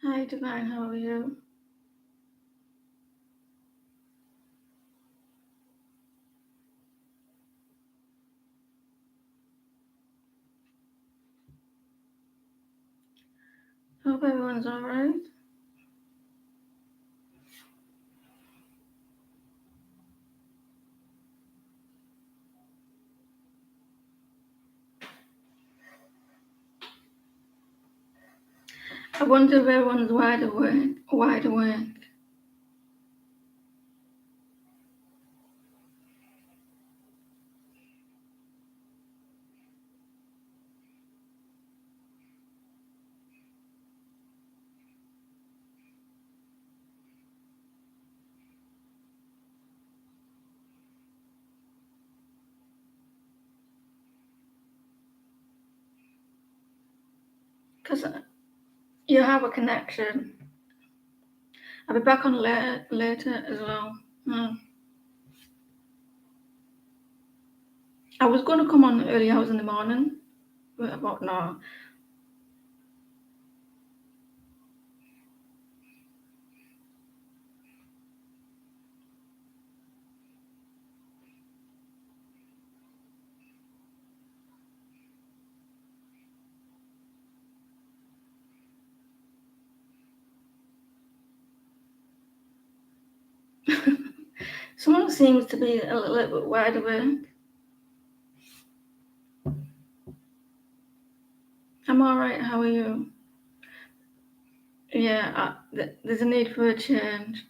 Hi, Divine, how are you? Hope everyone's alright. I wonder if everyone's wide awake. Wide awake. Because you have a connection. I'll be back on later as well. Mm. I was going to come on early hours in the morning, but about now. Someone seems to be a little bit wide awake. I'm alright, how are you? Yeah, there's a need for a change.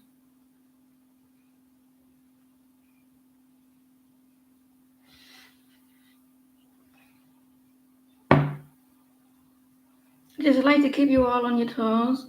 Just like to keep you all on your toes.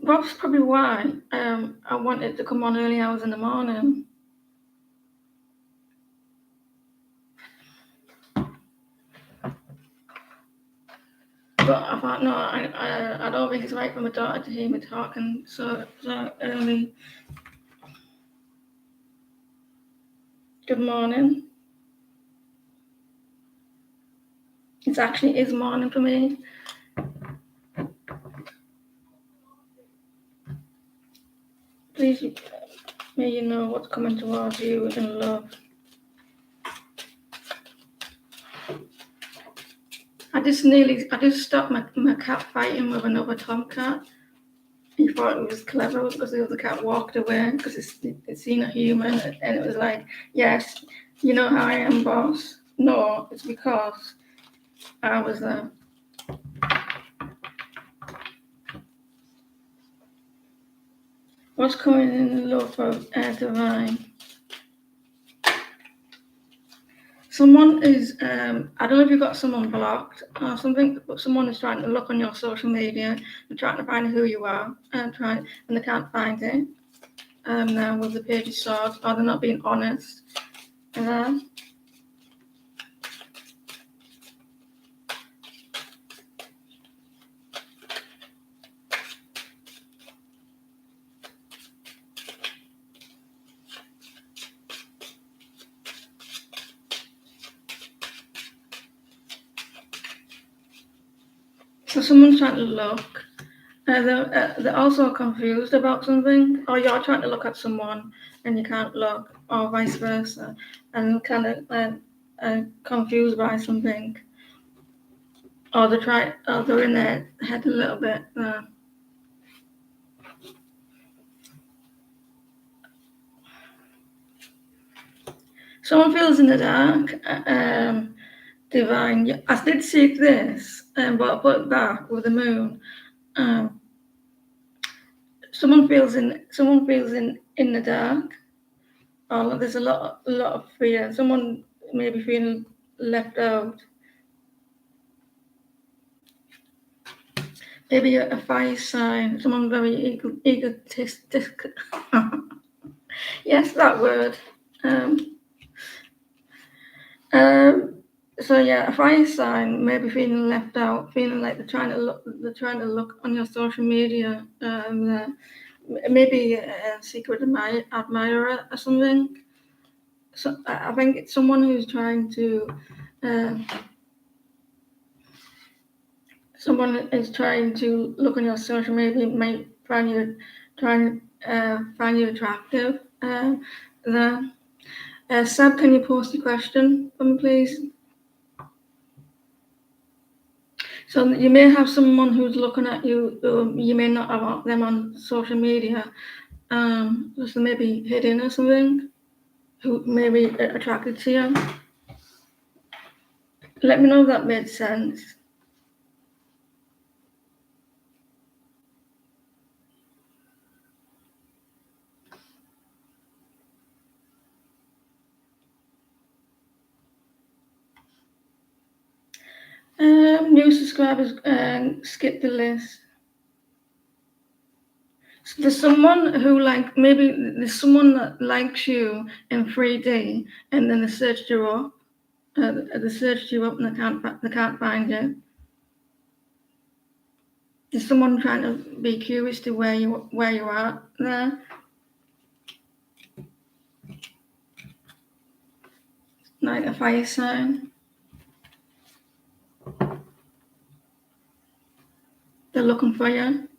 That's probably why I wanted to come on early hours in the morning. But I thought, no, I don't think it's right for my daughter to hear me talking so early. Good morning. It actually is morning for me. Please, may you know what's coming towards you in love. I just stopped my cat fighting with another tomcat. He thought it was clever because the other cat walked away because it's seen a human, and it was like, yes, you know how I am, boss. No, it's because I was there. What's coming in love for Divine? Someone is, I don't know if you've got someone blocked or something, but someone is trying to look on your social media and trying to find who you are and they can't find it. Now with the page of swords, or they're not being honest. Uh, so someone's trying to look. They're also confused about something, or you're trying to look at someone and you can't look, or vice versa, and kind of confused by something, or they're in their head a little bit. Someone feels in the dark. Divine. I did seek this, but I put it back with the moon. Um, someone feels in the dark. Oh, there's a lot of fear. Someone may be feeling left out. maybe a fire sign, someone very egotistic. Yes, that word. Um, um, so yeah, a fire sign, maybe feeling left out, feeling like they're trying to look on your social media, maybe a secret admirer or something. So I think it's someone who's trying to, someone is trying to look on your social media, might find you trying find you attractive. The Seb, can you post a question for me, please? So you may have someone who's looking at you. You may not have them on social media. Just maybe hidden or something. Who may be attracted to you. Let me know if that made sense. New subscribers, skip the list. So there's someone who maybe there's someone that likes you in 3D, and then they searched you up. They searched you up and they can't find you. There's someone trying to be curious to where you are there. Like a fire sign. They're looking for you.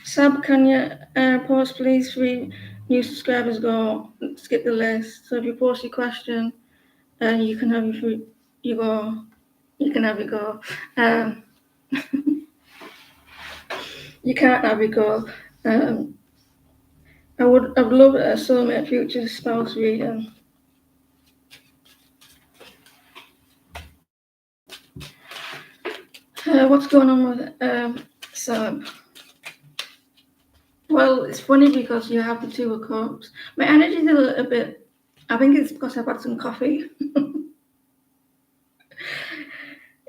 Sab, can you post please? 3 new subscribers go skip the list. So if you post your question, you can have you go. You can have your go. You can't have your go. I'd love a soulmate future spouse reading. What's going on with Sab? Well, it's funny because you have the 2 of cups. My energy's a little bit. I think it's because I've had some coffee.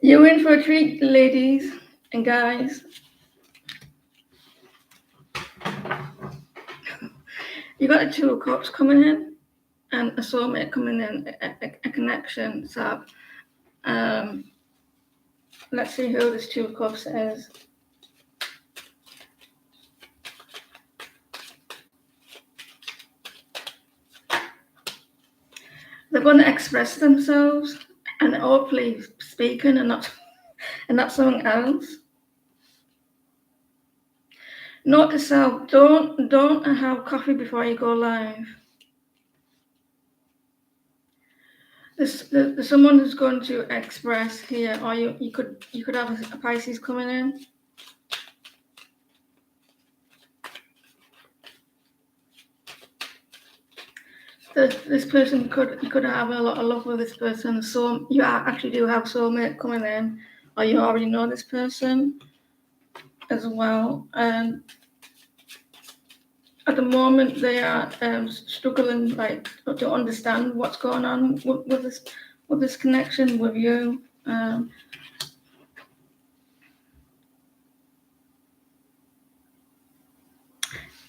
You're in for a treat, ladies and guys. You got the 2 of cups coming in, and a soulmate coming in, a connection. So, let's see who this 2 of cups is. They're going to express themselves, and hopefully speaking, and not something else. Note to self: don't have coffee before you go live. There's someone who's going to express here, or you could have a Pisces coming in. This person could have a lot of love with this person. So you actually do have soulmate coming in, or you already know this person as well. And at the moment, they are struggling to understand what's going on with this connection with you.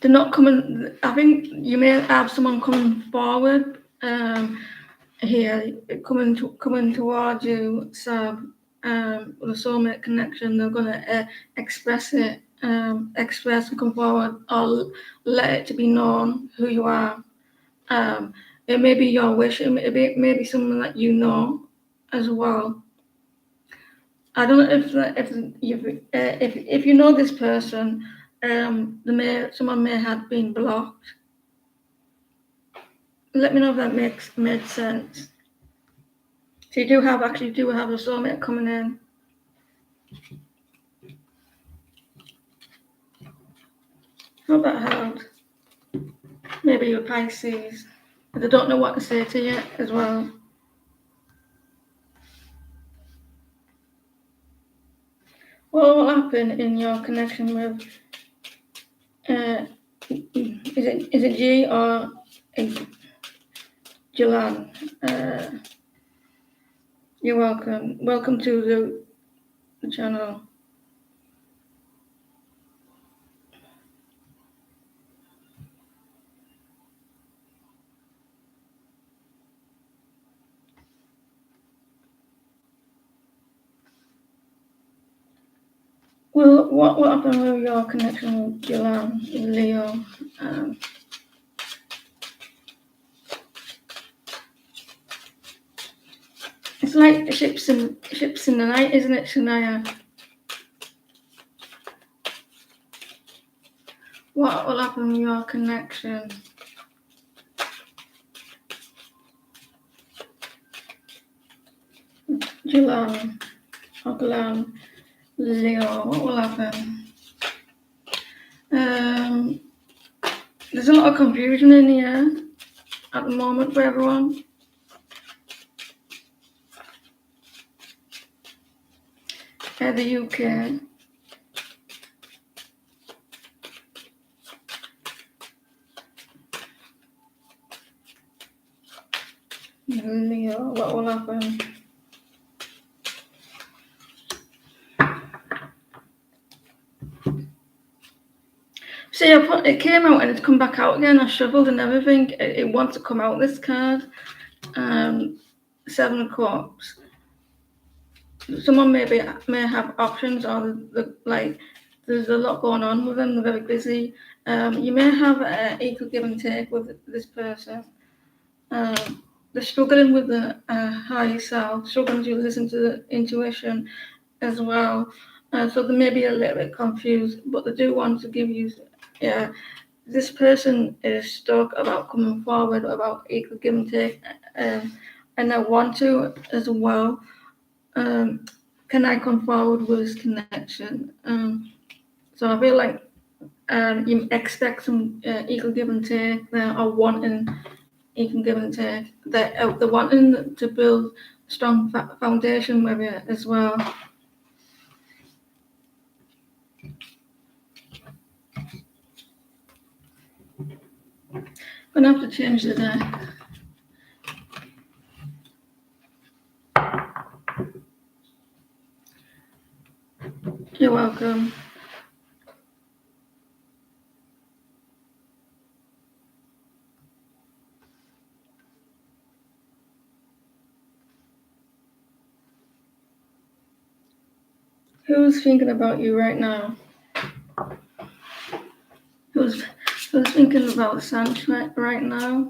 They're not coming. I think you may have someone coming forward here, coming towards you. So with a soulmate connection, they're going to express it, express and come forward, or let it to be known who you are. It may be your wish. It may be someone that you know as well. I don't know if you know this person. Someone may have been blocked. Let me know if that made sense. So you do have a soulmate coming in. Hope that helped. Maybe you're Pisces. They don't know what to say to you as well. What will happen in your connection with? Is it G or Jalan? You're welcome. Welcome to the channel. Well, what will happen with your connection with Gillan, Leo? Um, it's like ships in the night, isn't it, Shania? What will happen with your connection? Gillan, Gillan, Leo, what will happen? There's a lot of confusion in here at the moment for everyone. The UK. Leo, what will happen? See, it came out and it's come back out again. I shuffled and everything. It wants to come out, this card. 7 of Cups. Someone may have options, or there's a lot going on with them. They're very busy. You may have equal give and take with this person. They're struggling with the higher self, struggling to listen to the intuition as well. So they may be a little bit confused, but they do want to give you, this person is stuck about coming forward, about equal give and take, and I want to as well. Can I come forward with this connection? So I feel like you expect some equal give and take there, or wanting equal give and take. They're wanting to build a strong foundation with you as well. I'm gonna have to change the deck. You're welcome. Who's thinking about you right now? Who's thinking about Sanch right now?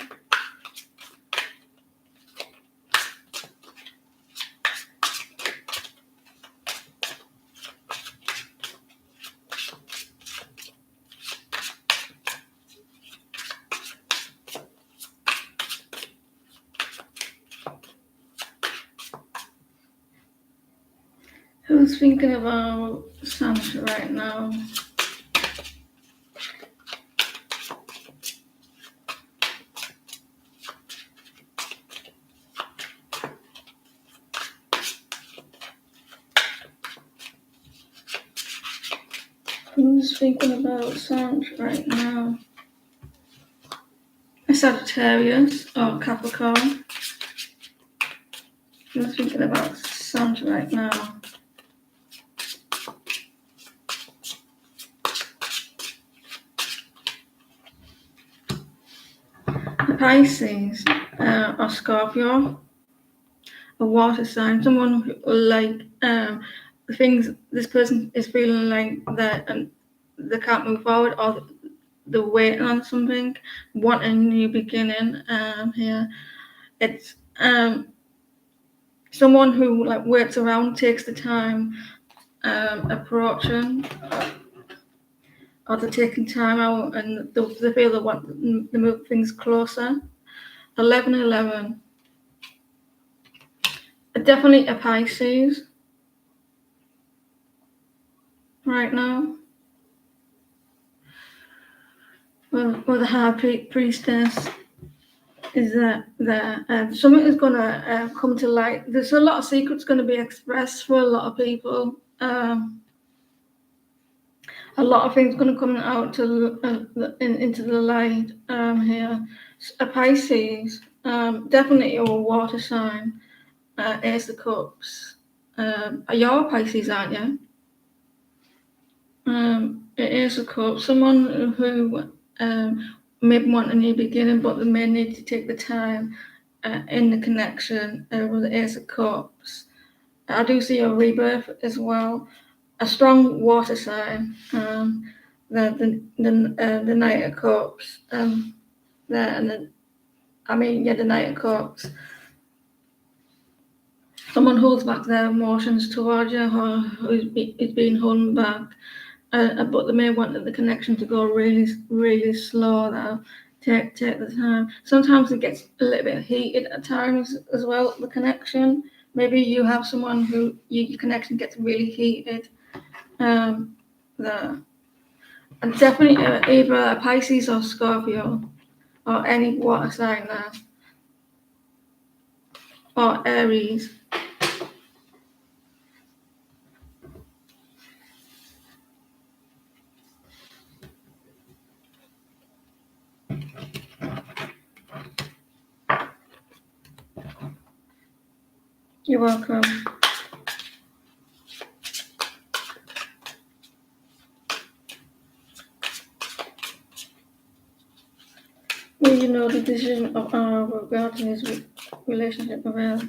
Who's thinking about Sanch right now? Who's thinking about Sanch right now? A Sagittarius or Capricorn? Who's thinking about Sanch right now? A Pisces or Scorpio? A water sign? Someone who, like things this person is feeling like that and they can't move forward, or they're waiting on something, wanting a new beginning. Here, it's someone who like waits around, takes the time, approaching, or they're taking time out, and they feel they want to move things closer. 11-11. Definitely a Pisces right now. With the High Priestess is that something is going to come to light. There's a lot of secrets going to be expressed for a lot of people. A lot of things going to come out to into the light here. A Pisces, definitely a water sign. Ace of Cups. You're a Pisces, aren't you? Ace of Cups. Someone who may want a new beginning, but they may need to take the time in the connection with the Ace of Cups. I do see a rebirth as well. a strong water sign. The Knight of Cups. There and the Knight of Cups. Someone holds back their emotions towards you, or is being held back. But they may want the connection to go really, really slow. Now, take the time. Sometimes it gets a little bit heated at times as well. The connection. Maybe you have someone who your connection gets really heated. There. And definitely either a Pisces or Scorpio, or any water sign there, or Aries. You're welcome. Will you know the decision of regarding his relationship with her?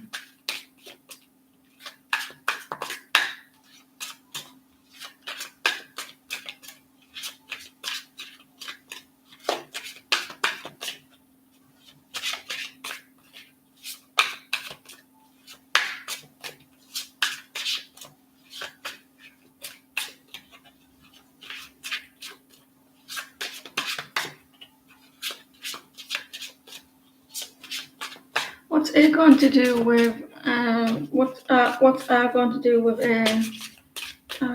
What's it going to do with what's going to do with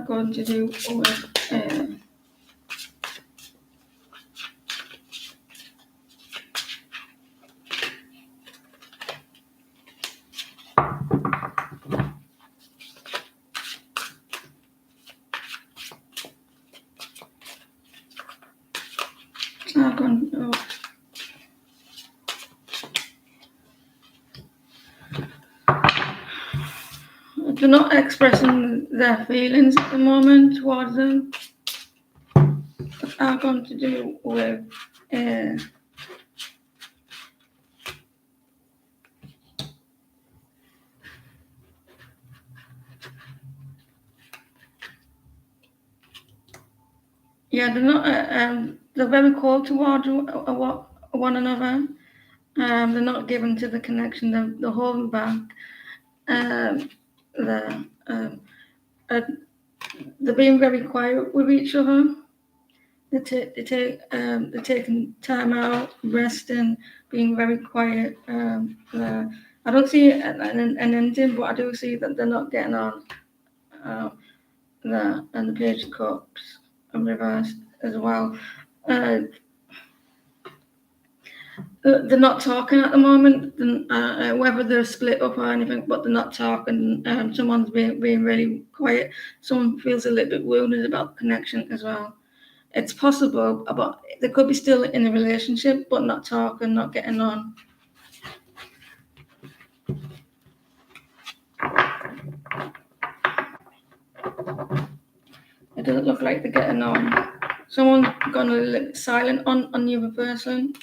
going to do with going to, they're not expressing their feelings at the moment towards them. Are going to do with they're not they're very cold towards one another. They're not given to the connection. They're holding back. They're they're being very quiet with each other. They're taking time out, resting, being very quiet. I don't see an ending, but I do see that they're not getting on. And the Page of Cups and reversed as well. They're not talking at the moment, whether they're split up or anything, but they're not talking. Someone's being really quiet. Someone feels a little bit wounded about the connection as well. It's possible, but they could be still in a relationship, but not talking, not getting on. It doesn't look like they're getting on. Someone's gone a little bit silent on the other person.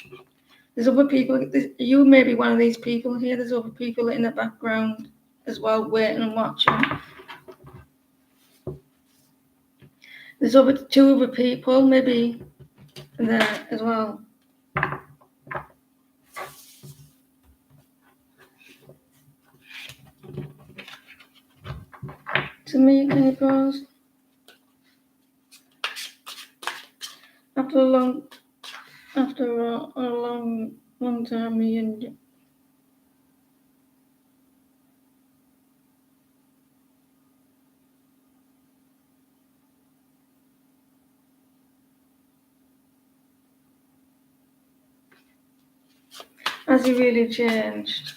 There's other people. You may be one of these people here. There's other people in the background as well, waiting and watching. There's two other people maybe there as well. To me, can you pause? After a long time, me and you. Has he really changed?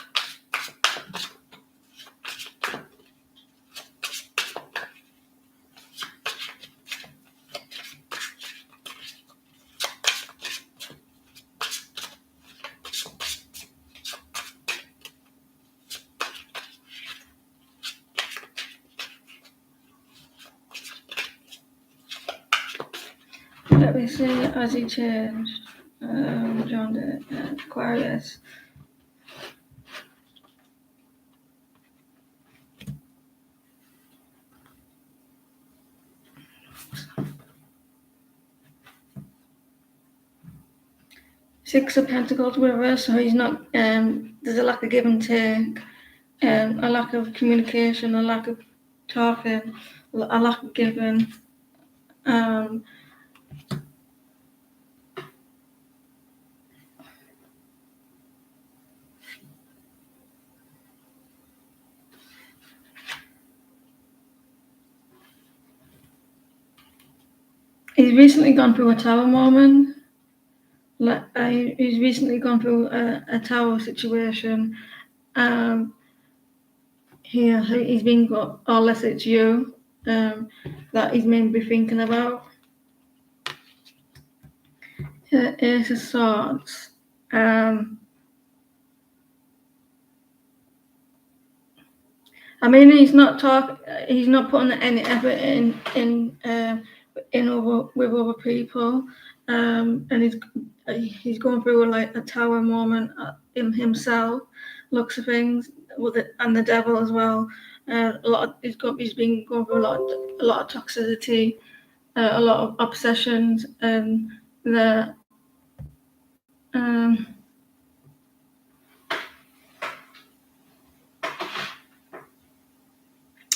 Let me see, has he changed? John Aquarius. Six of Pentacles reverse, so he's not. There's a lack of give and take, a lack of communication, a lack of talking, a lack of giving. He's recently gone through a tower moment. He's recently gone through a tower situation. Here, he's been got, or less it's you, that he's maybe thinking about. Ace of Swords. I mean, he's not putting any effort with other people, and he's going through like a tower moment in himself. Looks of things with it, and the devil as well. He's been going through a lot of toxicity, a lot of obsessions, and the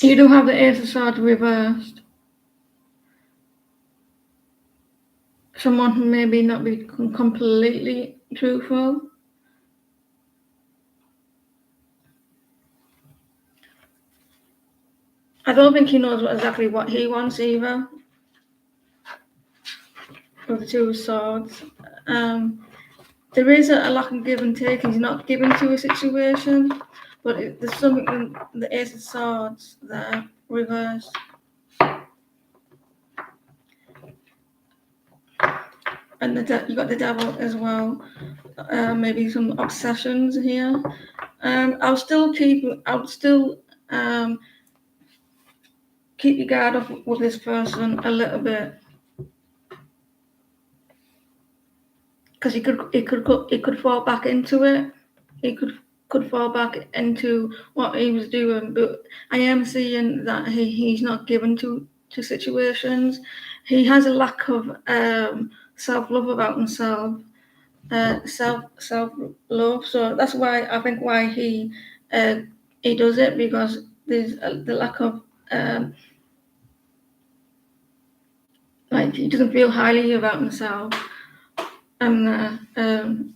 you do have the Ace of Swords reversed. Someone who maybe not be completely truthful. I don't think he knows exactly what he wants either. With the Two of Swords. There is a lack of give and take. He's not given to a situation, but there's something in the Ace of Swords that are reversed. And you got the devil as well. Maybe some obsessions here. I'll still keep your guard up with this person a little bit, because he could fall back into it. He could fall back into what he was doing. But I am seeing that he's not given to situations. He has a lack of self-love about himself, self-love. So that's why I think why he does it, because there's the lack of like he doesn't feel highly about himself, and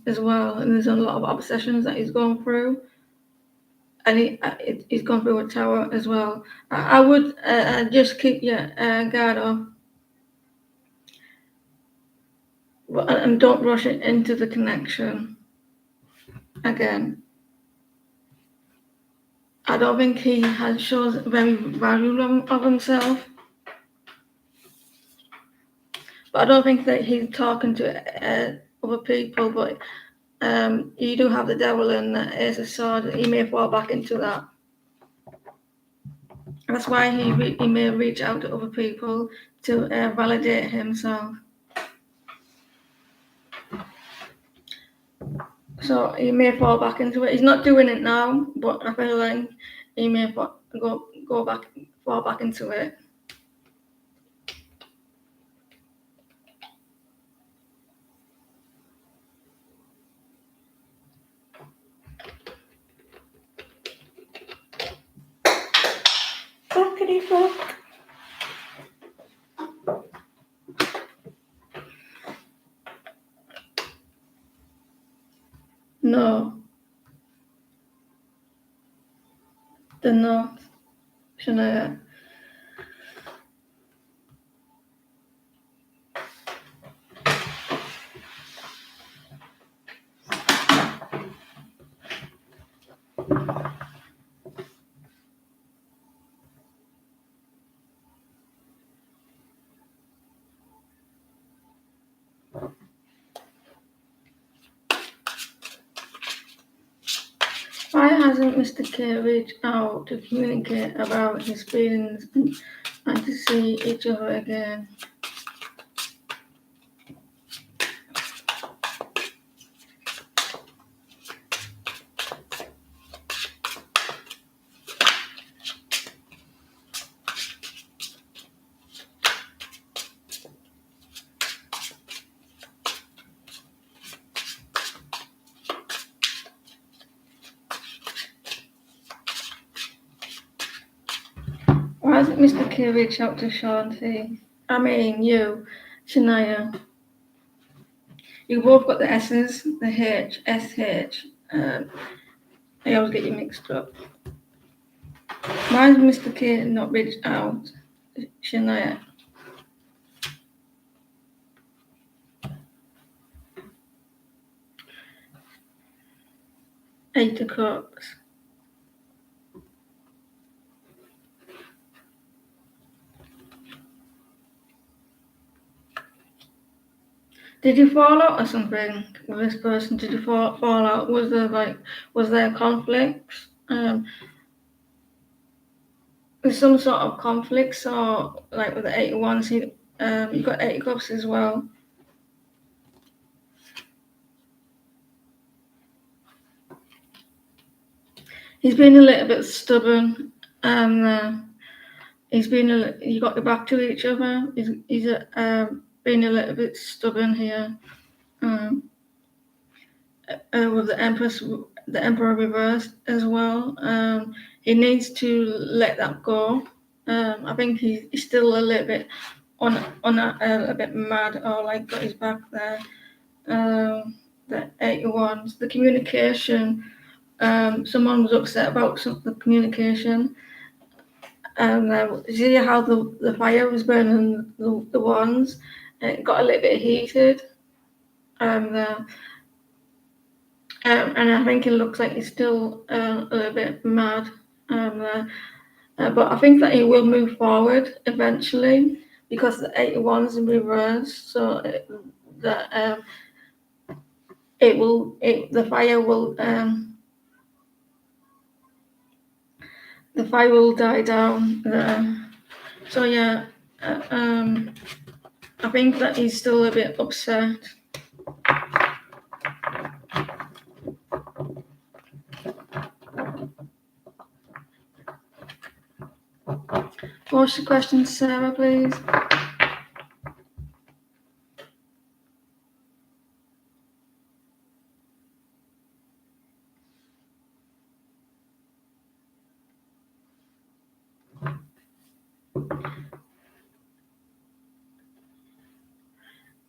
as well. And there's a lot of obsessions that he's going through, and he's gone through a tower as well. I would just keep your guard up, and don't rush it into the connection. Again, I don't think he shows very value of himself, but I don't think that he's talking to other people. But you do have the devil and the Ace of Swords. He may fall back into that. That's why he may reach out to other people to validate himself. So he may fall back into it. He's not doing it now, but I feel like he may fall back into it. Fuckity fuck. No. The North. Shania. Why hasn't Mr. K reached out to communicate about his feelings and to see each other again? Mr. K reach out to Shanti? You, Shania. You both got the S's, the H, SH. I always get you mixed up. Why has Mr. K not reached out? Shania. Eight of Cups. Did you fall out or something with this person? Did you fall out? Was there conflicts? There's some sort of conflicts, or like with the 81s, you got 8 cups as well. He's been a little bit stubborn, and you got your back to each other. He's been a little bit stubborn here. With the Emperor reversed as well. He needs to let that go. I think he's still a little bit a bit mad, or like got his back there. The 81s, the communication. Someone was upset about the communication. See how the fire was burning the ones. It got a little bit heated. And I think it looks like he's still a little bit mad. But I think that he will move forward eventually, because the 81's in reverse. So the fire will die down. So yeah, I think that he's still a bit upset. What's the question, Sarah, please?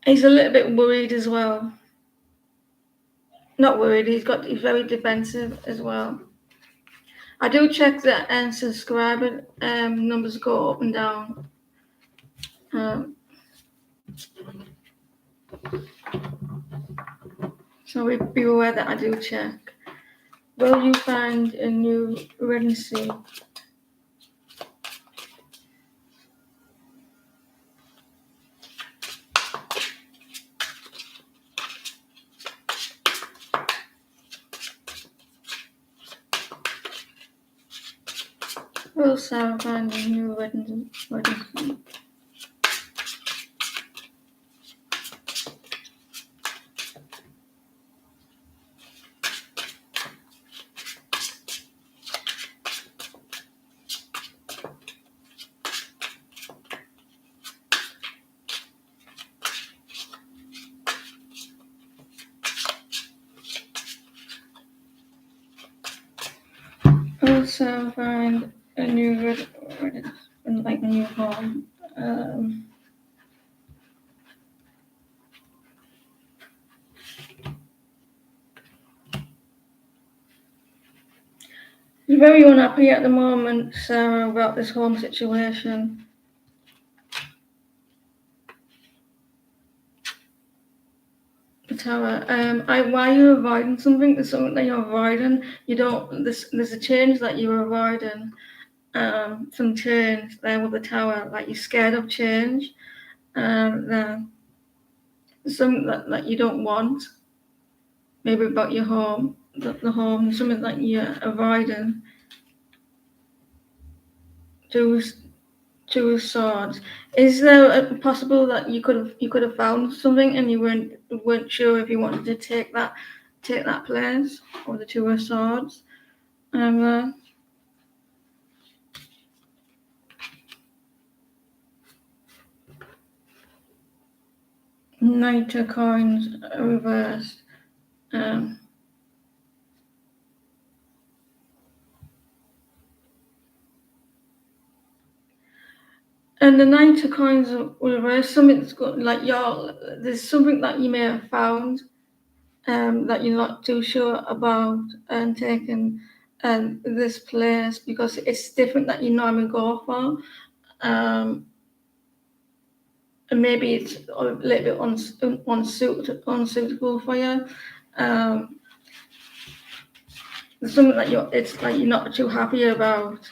He's a little bit worried as well. Not worried, he's very defensive as well. I do check that and subscriber numbers go up and down. So be aware that I do check. Will you find a new residency? Will Sarah find a new residency? Will Sarah find a new residency, like a new home? He's very unhappy at the moment, Sarah, about this home situation. The tower. Why are you avoiding something? There's something that you're avoiding. You don't. There's a change that you're avoiding. Some change there with the tower. Like you're scared of change. There's something that you don't want. Maybe about your home, the home. Something that you're avoiding. Two swords. Is there a possible that you could have found something and you weren't sure if you wanted to take that place, or the two of swords? Knight of coins reversed. And the Knight of Coins reverse, something that's got like there's something that you may have found that you're not too sure about and taking this place because it's different that you normally go for. And maybe it's a little bit unsuitable for you. There's something that you're not too happy about.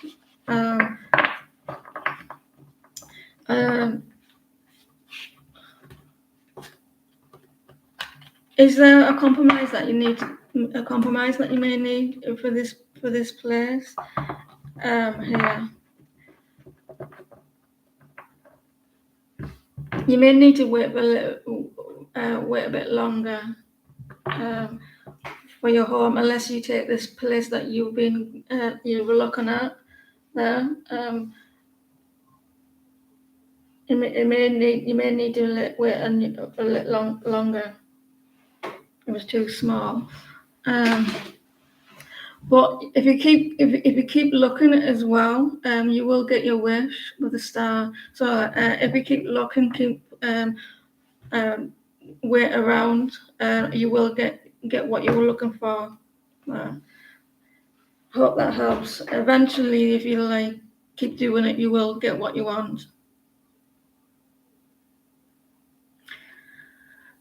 Um, um, is there a compromise that you need? A compromise that you may need for this place? Here, you may need to wait a bit longer for your home, unless you take this place that you were looking at there. You may need to wait a little longer. It was too small. But if you keep looking as well, you will get your wish with a star. So if you keep looking, keep wait around, you will get what you were looking for. Hope that helps. Eventually, if you keep doing it, you will get what you want.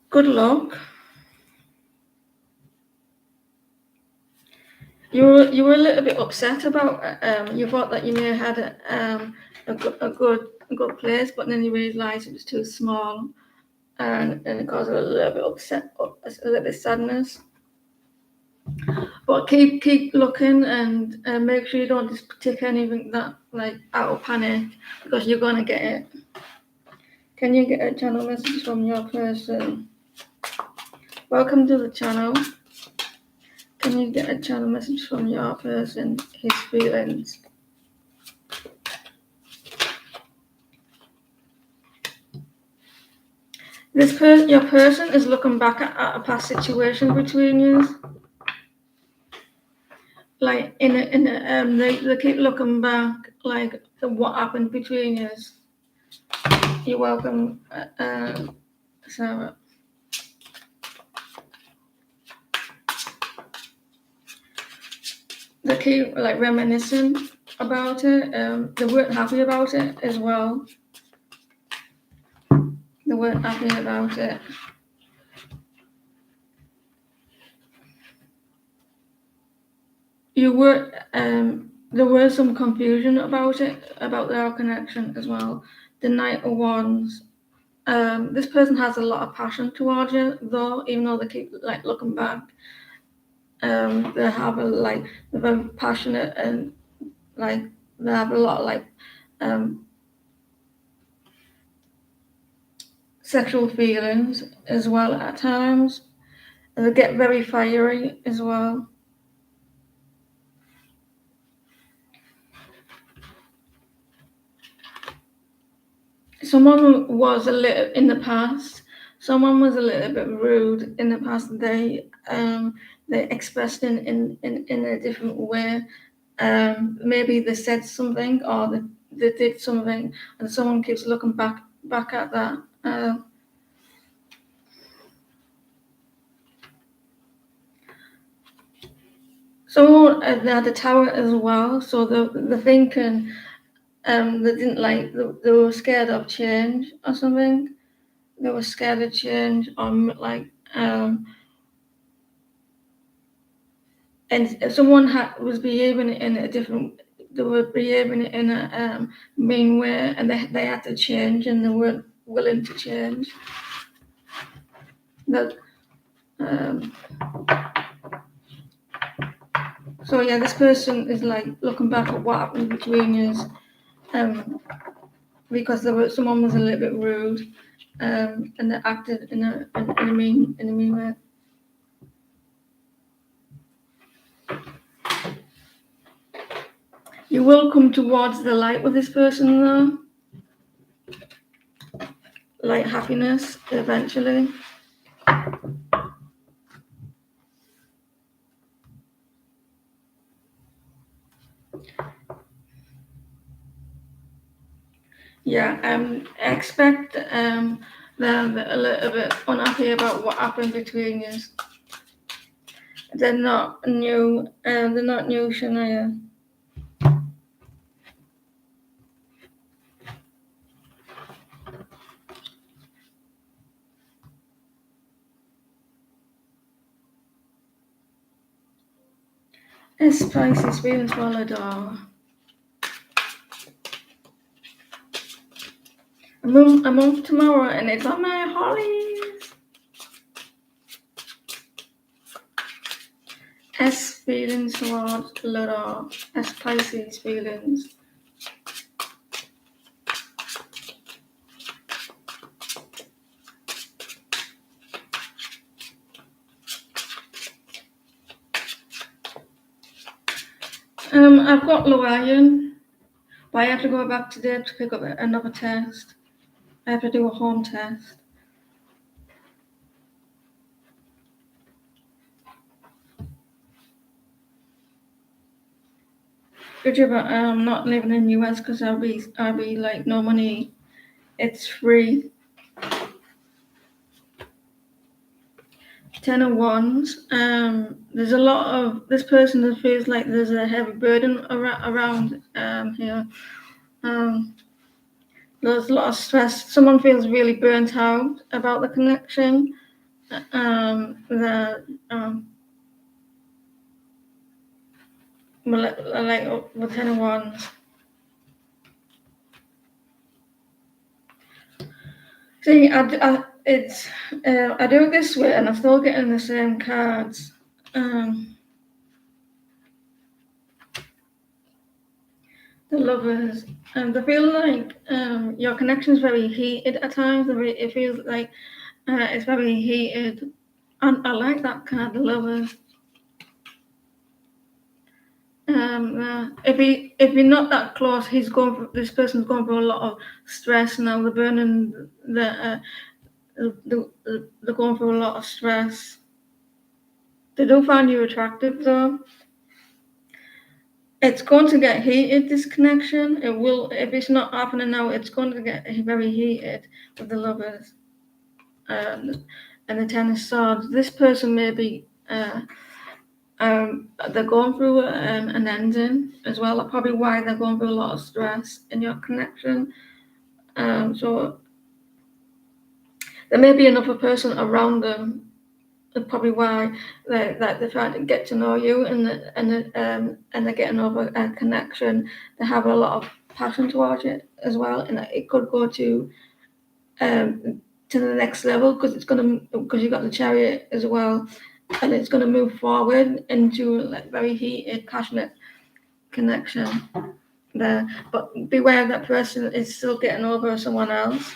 Good luck. You were a little bit upset about. You thought that you may have had a good place, but then you realised it was too small, and it caused a little bit upset, a little bit sadness. But keep looking and make sure you don't just take anything that out of panic, because you're gonna get it. Can you get a channel message from your person? Welcome to the channel. Can you get a channel message from your person? His feelings. Your person is looking back at a past situation between you. Like they keep looking back, like what happened between you. You're welcome, Sarah. They keep reminiscing about it. They weren't happy about it as well. They weren't happy about it. There was some confusion about it, about their connection as well. The Knight of Wands. This person has a lot of passion towards you, though, even though they keep looking back. They have they're very passionate, and they have a lot of sexual feelings as well at times. And they get very fiery as well. Someone was a little in the past. Someone was a little bit rude in the past. They expressed in a different way. Maybe they said something, or they did something, and someone keeps looking back at that. So they had the tower as well. So they're thinking they didn't they were scared of change or something. They were scared of change, or and someone was behaving in a different. They were behaving in a mean way, and they had to change, and they weren't willing to change. That. So yeah, this person is looking back at what happened between you, because someone was a little bit rude, and they acted in a mean way. You will come towards the light with this person, though. Happiness eventually. Yeah, I expect they're a little bit unhappy about what happened between you. They're not new, Shania. It's Pisces, Venus, Volador. I'm off tomorrow and it's on my holidays. S feelings towards Lador. S Pisces feelings. I've got Llewellyn, but I have to go back today to pick up another test. I have to do a home test. Good job I'm not living in the US because I'll be like no money. It's free. 10 of Wands. There's a lot of this person that feels like there's a heavy burden around here. There's a lot of stress. Someone feels really burnt out about the connection. Like with 10 of Wands. See, I do it this way, and I'm still getting the same cards. The Lovers, they feel like your connection is very heated at times. It feels like it's very heated, and I like that card, the Lovers. If you're not that close, this person's going through a lot of stress now. They're going through a lot of stress. They do find you attractive though. It's going to get heated, this connection. It will, if it's not happening now, it's going to get very heated with the Lovers and the Ten of Swords. This person may be, they're going through an ending as well. That's probably why they're going through a lot of stress in your connection. So there may be another person around them. That's probably why they're trying to get to know you and they're getting over a connection. They have a lot of passion towards it as well, and it could go to the next level because you've got the Chariot as well, and it's going to move forward into like very heated, passionate connection there. But beware, that person is still getting over someone else.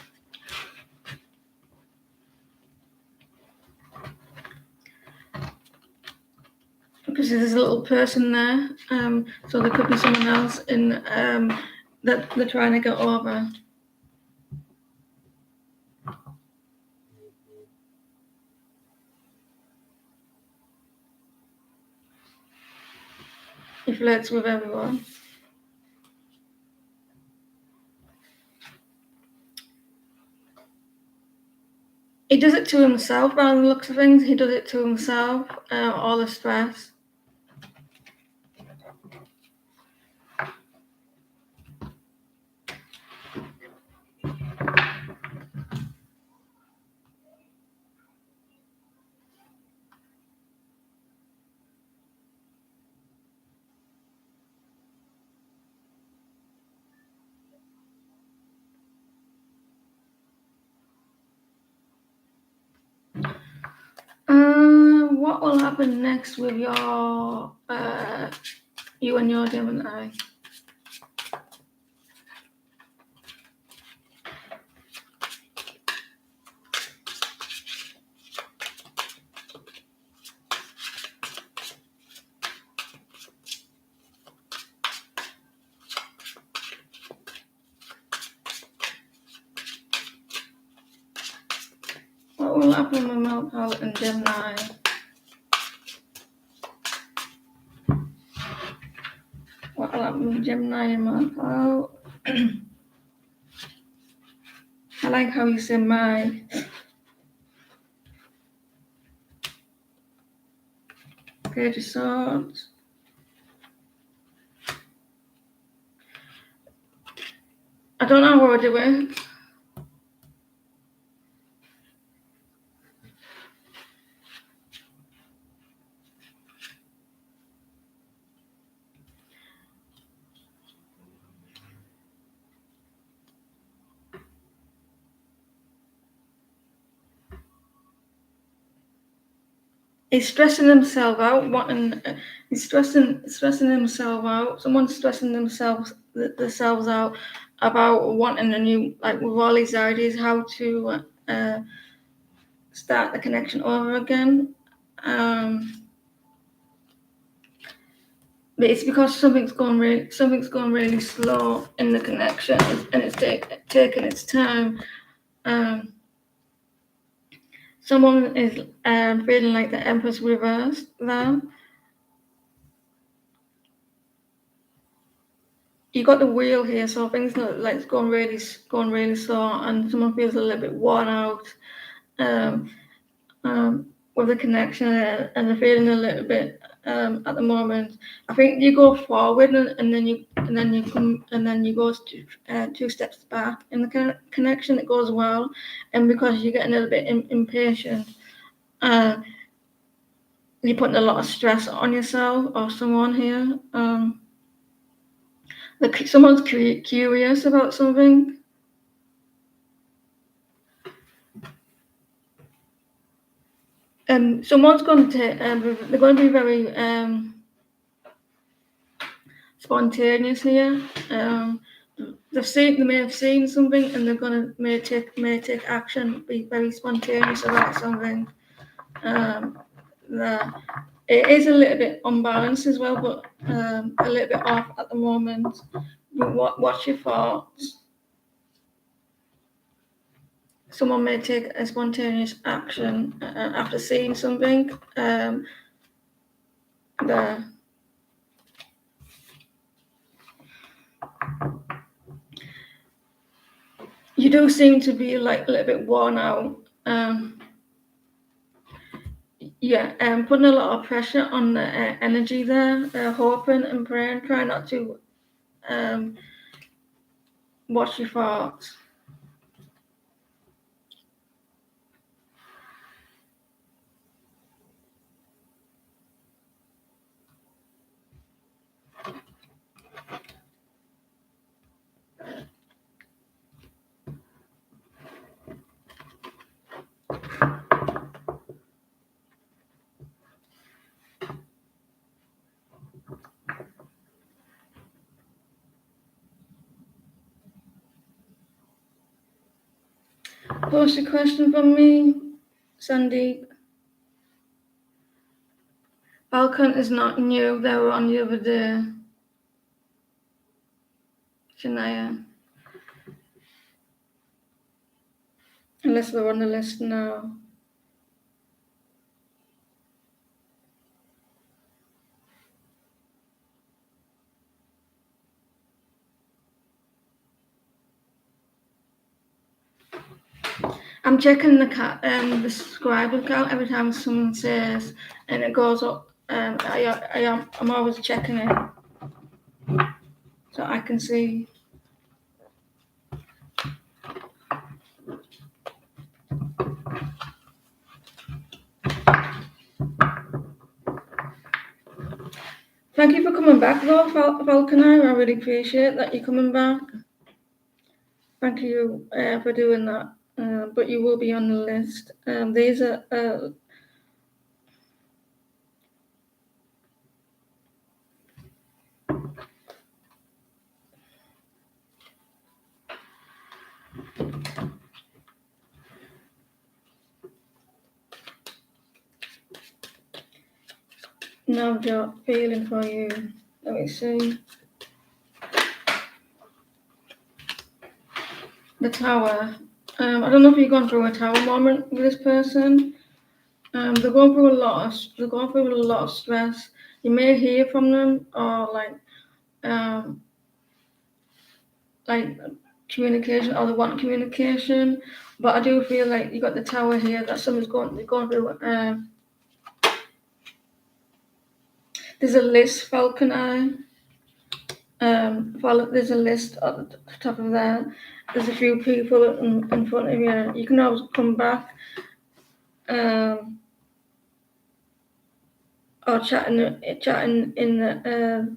Because there's a little person there, so there could be someone else in that they're trying to get over. He flirts with everyone. He does it to himself, by the looks of things. He does it to himself, all the stress. What will happen next with your you and your Gemini? What will happen with Melpal and Gemini? What will happen with Gemini and Melpal? like how you say my. Page of Swords. I don't know how I do it. He's stressing himself out, he's stressing himself out. Someone's stressing themselves out about wanting a new, like with all these ideas, how to start the connection over again. But it's because something's going really slow in the connection, and it's taking its time. Someone is feeling like the Empress reversed there. You got the wheel here, so things like it's going really slow, and someone feels a little bit worn out with the connection, and they're feeling a little bit at the moment. I think you go forward, and then you go two steps back in the connection. It goes well, and because you're getting a little bit impatient, you're putting a lot of stress on yourself or someone here. Someone's curious about something. Someone's going to they're going to be very spontaneous here. They may have seen something, and they're going to may take action, be very spontaneous about something. It is a little bit unbalanced as well, but a little bit off at the moment. But what's your thoughts? Someone may take a spontaneous action after seeing something. You do seem to be like a little bit worn out. Putting a lot of pressure on the energy there, hoping and praying, try not to watch your thoughts. Post a question from me, Sandeep. Balkan is not new. They were on the other day. Shania. Unless they're on the list now. I'm checking the subscriber count every time someone says, and it goes up. I'm always checking it, so I can see. Thank you for coming back, though, Falconer. I really appreciate that you're coming back. Thank you for doing that. But you will be on the list. These are. Now I've got feeling for you. Let me see. The Tower. I don't know if you've gone through a tower moment with this person. They're going through a lot of stress. You may hear from them, or like communication or they want communication. But I do feel like you got the Tower here that someone's going through. There's a list, Falcon Eye. There's a list at the top of there. There's a few people in front of you. You can always come back or chatting in the.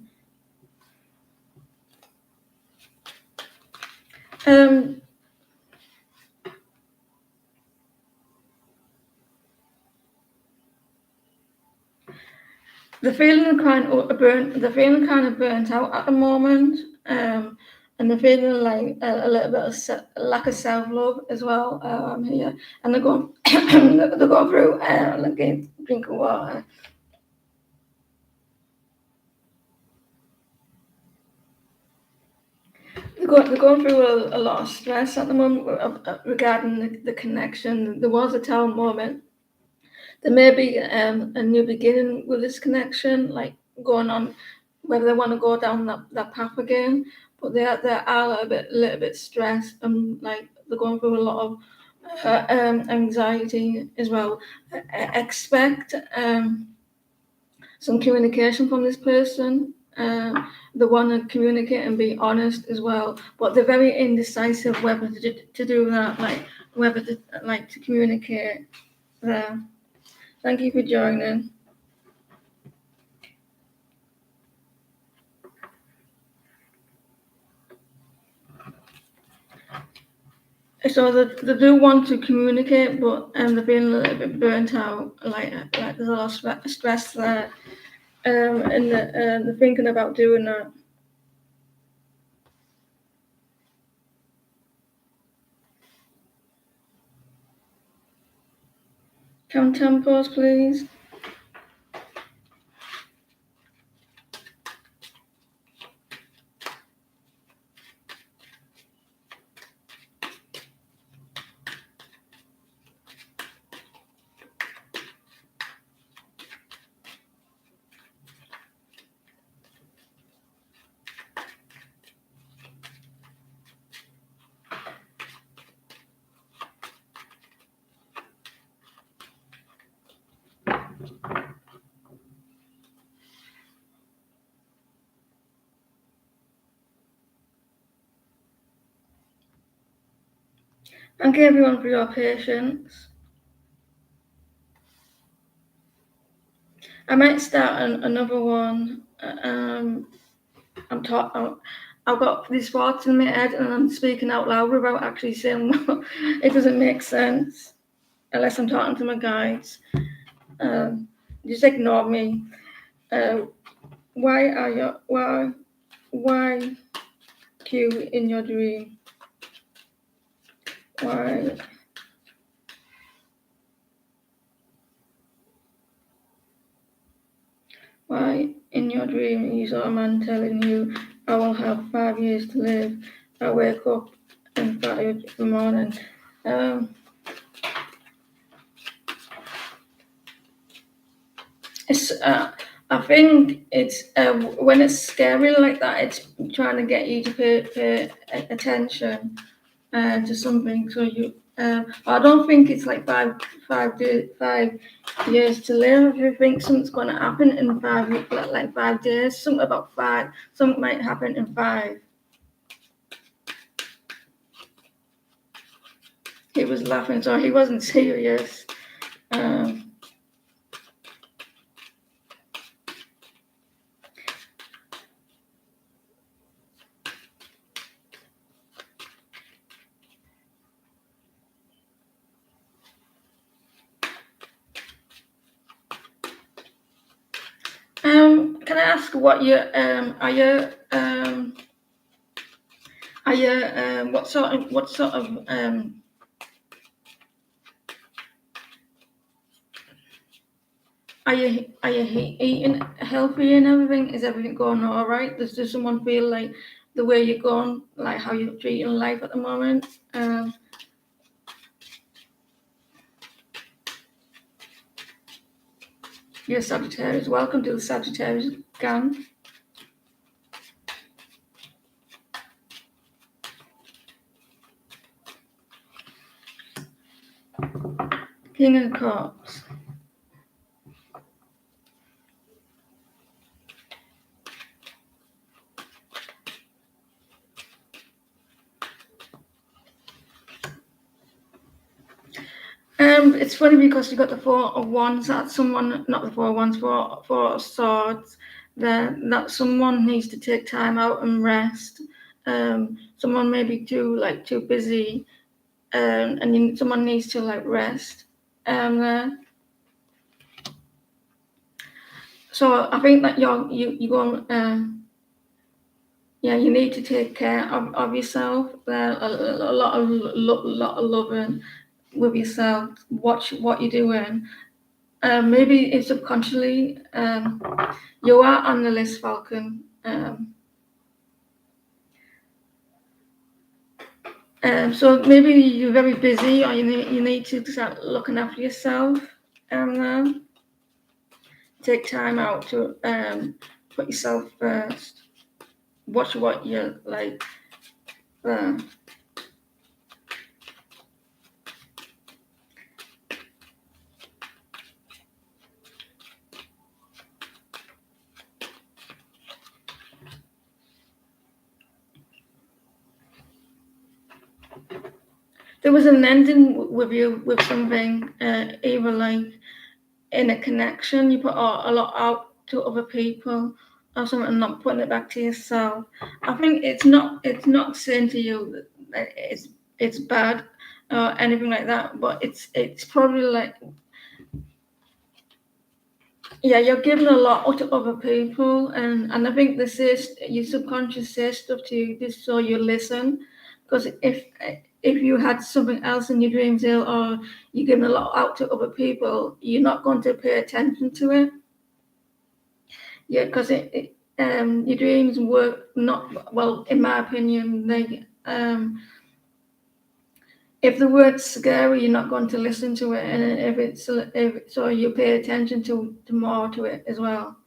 The feeling kind of burnt out at the moment, and they're feeling like a little bit of lack of self love as well here, and they're going they're going through like a drink of water. They're going through a lot of stress at the moment regarding the connection. There was a tower moment. There may be a new beginning with this connection, like going on, whether they want to go down that path again. But they are a little bit stressed and like they're going through a lot of anxiety as well. Expect some communication from this person. They want to communicate and be honest as well, but they're very indecisive whether to do that, like whether to communicate there. Thank you for joining. So they do want to communicate, but they're feeling a little bit burnt out. Like there's a lot of stress there, and they're thinking about doing that. Count tempos, please. Thank you everyone for your patience. I might start another one. I've got these thoughts in my head and I'm speaking out loud without actually saying what. It doesn't make sense unless I'm talking to my guides. Just ignore me. Why Q in your dream? Why in your dream you saw a man telling you, I will have 5 years to live. I wake up in 5 in the morning. I think it's when it's scary like that, it's trying to get you to pay attention to something. So you, I don't think it's like 5 years to live. If you think something's going to happen in 5 days, something about 5, something might happen in 5. He was laughing, so he wasn't serious. Can I ask what you what sort of are you eating healthy and everything? Is everything going all right? Does someone feel like the way you're going, like how you're treating life at the moment? You're Sagittarius. Welcome to the Sagittarius gang. King of Cups. It's funny because you got the Four of Wands. That's someone, not the Four of Wands, Four of Swords. That someone needs to take time out and rest. Someone may be too busy, and someone needs to rest. So I think that you go. Yeah, you need to take care of yourself. A lot of loving with yourself. Watch what you're doing. Maybe it's subconsciously. You are on the list, Falcon. So maybe you're very busy, or you need to start looking after yourself. Take time out to put yourself first. Watch what you like. There was an ending with you with something, either like in a connection, you put a lot out to other people or something, and not putting it back to yourself. I think it's not saying to you that it's bad or anything like that, but it's probably like, yeah, you're giving a lot out to other people, and I think your subconscious says stuff to you just so you listen, because if you had something else in your dreams, or you're giving a lot out to other people, you're not going to pay attention to it. Yeah, because your dreams work not well, in my opinion. If the word's scary, you're not going to listen to it, and if so, you pay attention to more to it as well.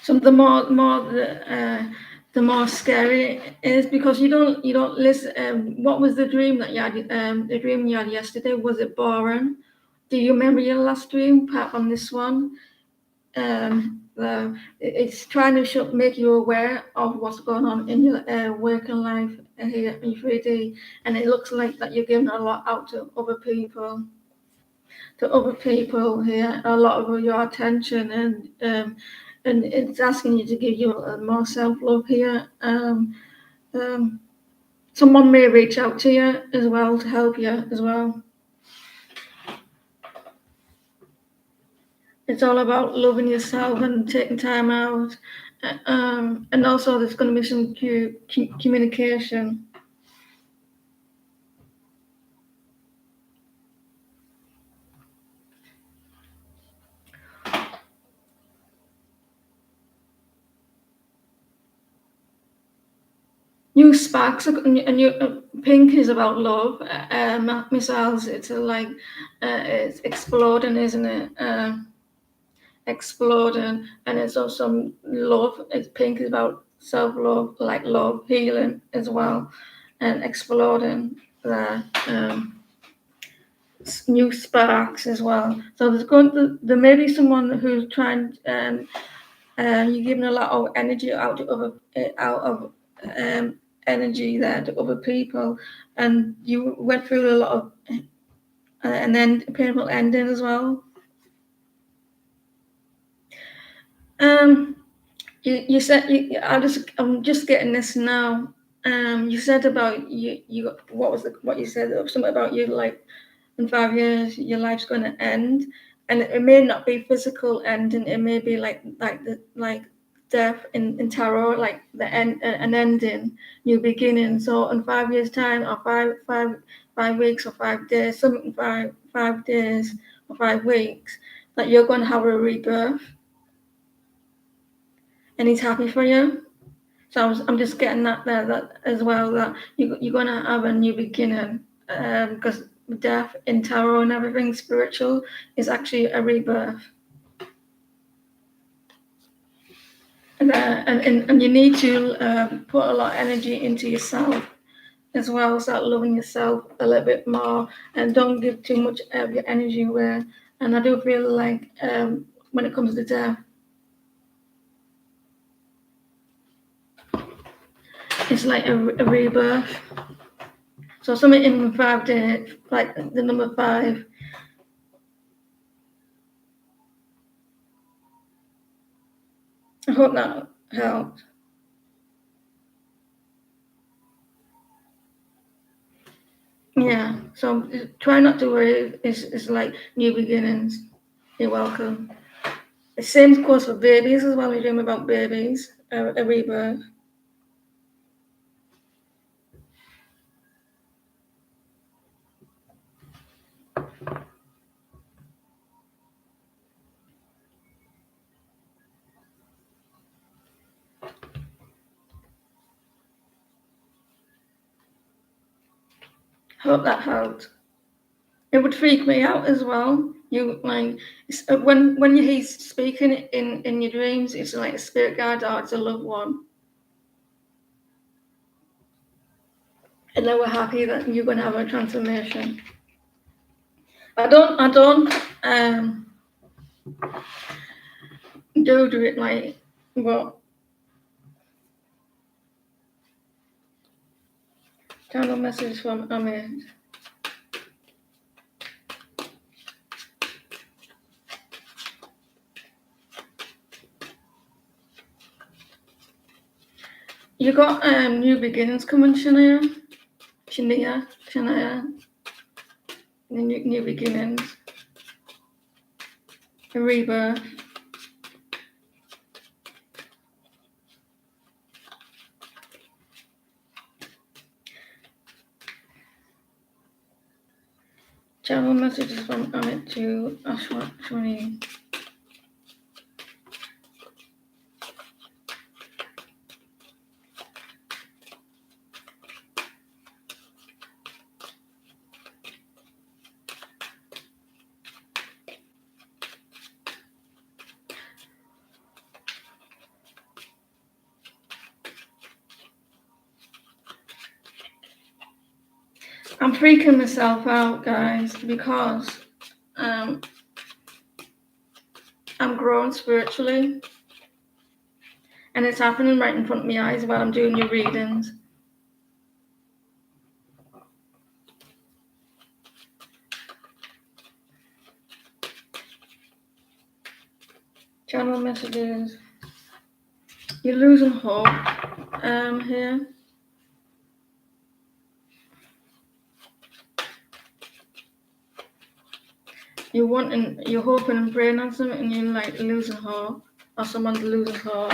So the more scary it is, because you don't listen. What was the dream that you had? The dream you had yesterday, was it boring? Do you remember your last dream apart from this one? It's trying to make you aware of what's going on in your working life here in 3D, and it looks like that you're giving a lot out to other people. To other people here, a lot of your attention, and it's asking you to give you more self-love here. Someone may reach out to you as well to help you as well. It's all about loving yourself and taking time out. And also there's going to be some communication. New sparks, and pink is about love. Missiles, it's exploding, isn't it? Exploding, and it's also love. It's pink is about self-love, like love, healing as well, and exploding there. New sparks as well. So there may be someone who's trying, you're giving a lot of energy out of energy there to other people, and you went through a lot of, and then painful ending as well. You said I'm just getting this now. You said about you what you said, something about you, like in 5 years your life's going to end, and it may not be physical ending. It may be like death in tarot, like the end, an ending, new beginning. So in 5 years time, or 5 weeks or 5 days, something, 5 days or 5 weeks, that you're going to have a rebirth, and he's happy for you. So I'm just getting that there, that as well, that you're going to have a new beginning, because death in tarot and everything spiritual is actually a rebirth. and you need to put a lot of energy into yourself as well. Start loving yourself a little bit more, and don't give too much of your energy away. And I do feel like when it comes to death, it's like a rebirth. So something in 5 days, like the number 5. I hope that helped. Yeah. So try not to worry. It's like new beginnings. You're welcome. The same goes for babies as well. We dream about babies, a rebirth. Hope that helped. It would freak me out as well. You like when you hear speaking in your dreams, it's like a spirit guide or it's a loved one, and then we're happy that you're going to have a transformation. I don't do it like what channel message from Amit. You got new beginnings coming, Shania, the new beginnings, a rebirth. Channel messages from Amit to Ashwani. I'm freaking myself out, guys, because I'm growing spiritually, and it's happening right in front of my eyes while I'm doing your readings. Channel messages. You're losing hope here. You're hoping and praying on something, and you're like losing hope, or someone's losing hope.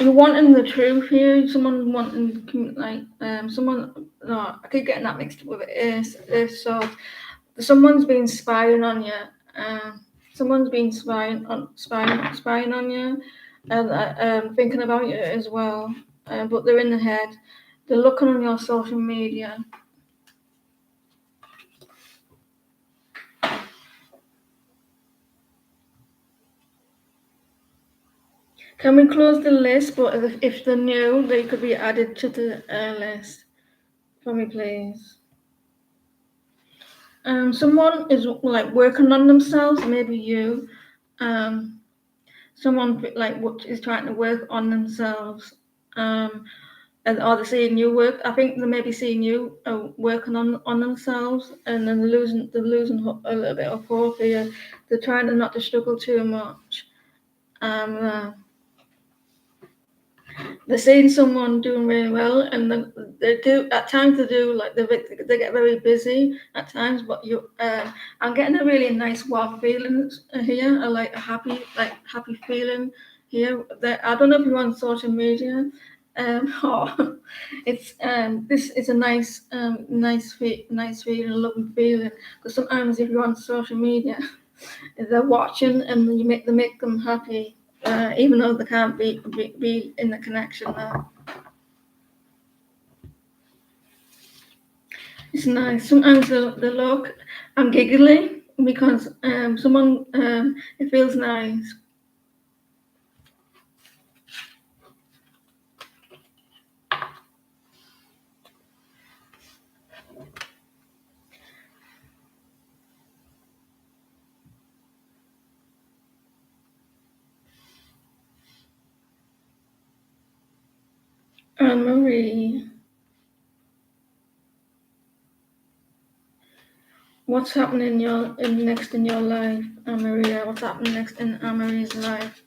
You're wanting the truth here. Someone wanting like someone. No, I keep getting that mixed up with it. So someone's been spying on you. Someone's been spying on you, and thinking about you as well. But they're in the head. They're looking on your social media. Can we close the list? But if they're new, they could be added to the list. For me, please. Someone is like working on themselves. Maybe you. Someone like what is trying to work on themselves. And are they seeing you work? I think they may be seeing you working on themselves, and then they're losing a little bit of hope here. They're trying to not to struggle too much. They're seeing someone doing really well, and they do at times. They do like they get very busy at times. But I'm getting a really nice wow feeling here. I like a happy feeling here. That I don't know if you're on social media, or it's this is a nice feeling, a loving feeling. Because sometimes if you're on social media, they're watching and they make them happy. Even though they can't be in the connection there. It's nice. Sometimes they look, I'm giggling, because someone it feels nice. Anne Marie, what's happening next in your life, Anne Maria? What's happening next in Anne Marie's life?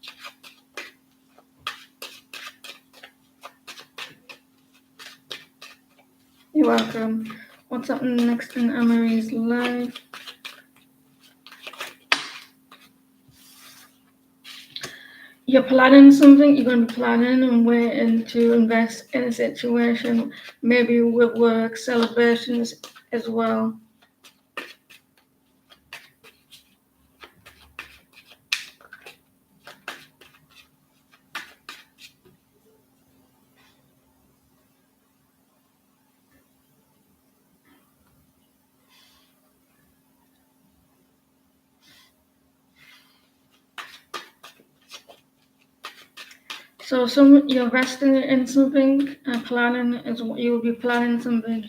You're welcome. What's happening next in Anne Marie's life? You're planning something. You're going to be planning and waiting to invest in a situation, maybe with work, celebrations as well. So you're investing in something and planning is what you will be planning something.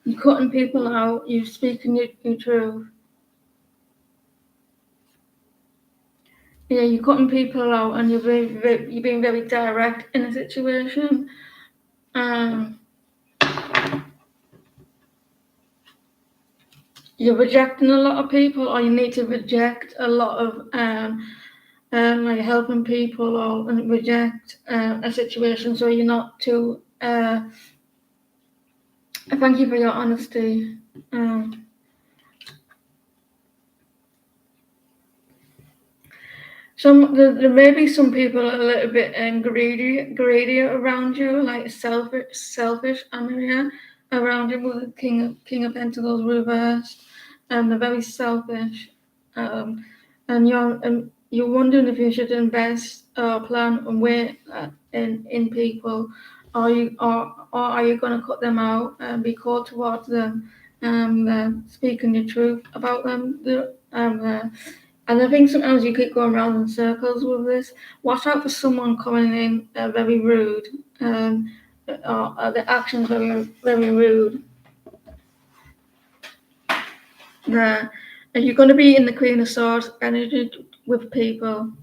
You're cutting people out, you're speaking your truth. Yeah, you're cutting people out and you're being very direct in a situation. You're rejecting a lot of people, or you need to reject a lot of like helping people or reject a situation so you're not too thank you for your honesty. There may be some people a little bit greedy around you, like selfish Amaria around you with the King of Pentacles reversed, and they're very selfish, and you're wondering if you should invest or plan and wait in people, or are you going to cut them out and be cold towards them, speaking the truth about them, and I think sometimes you keep going around in circles with this. Watch out for someone coming in very rude, or the actions very rude. There, and you're going to be in the Queen of Swords energy with people,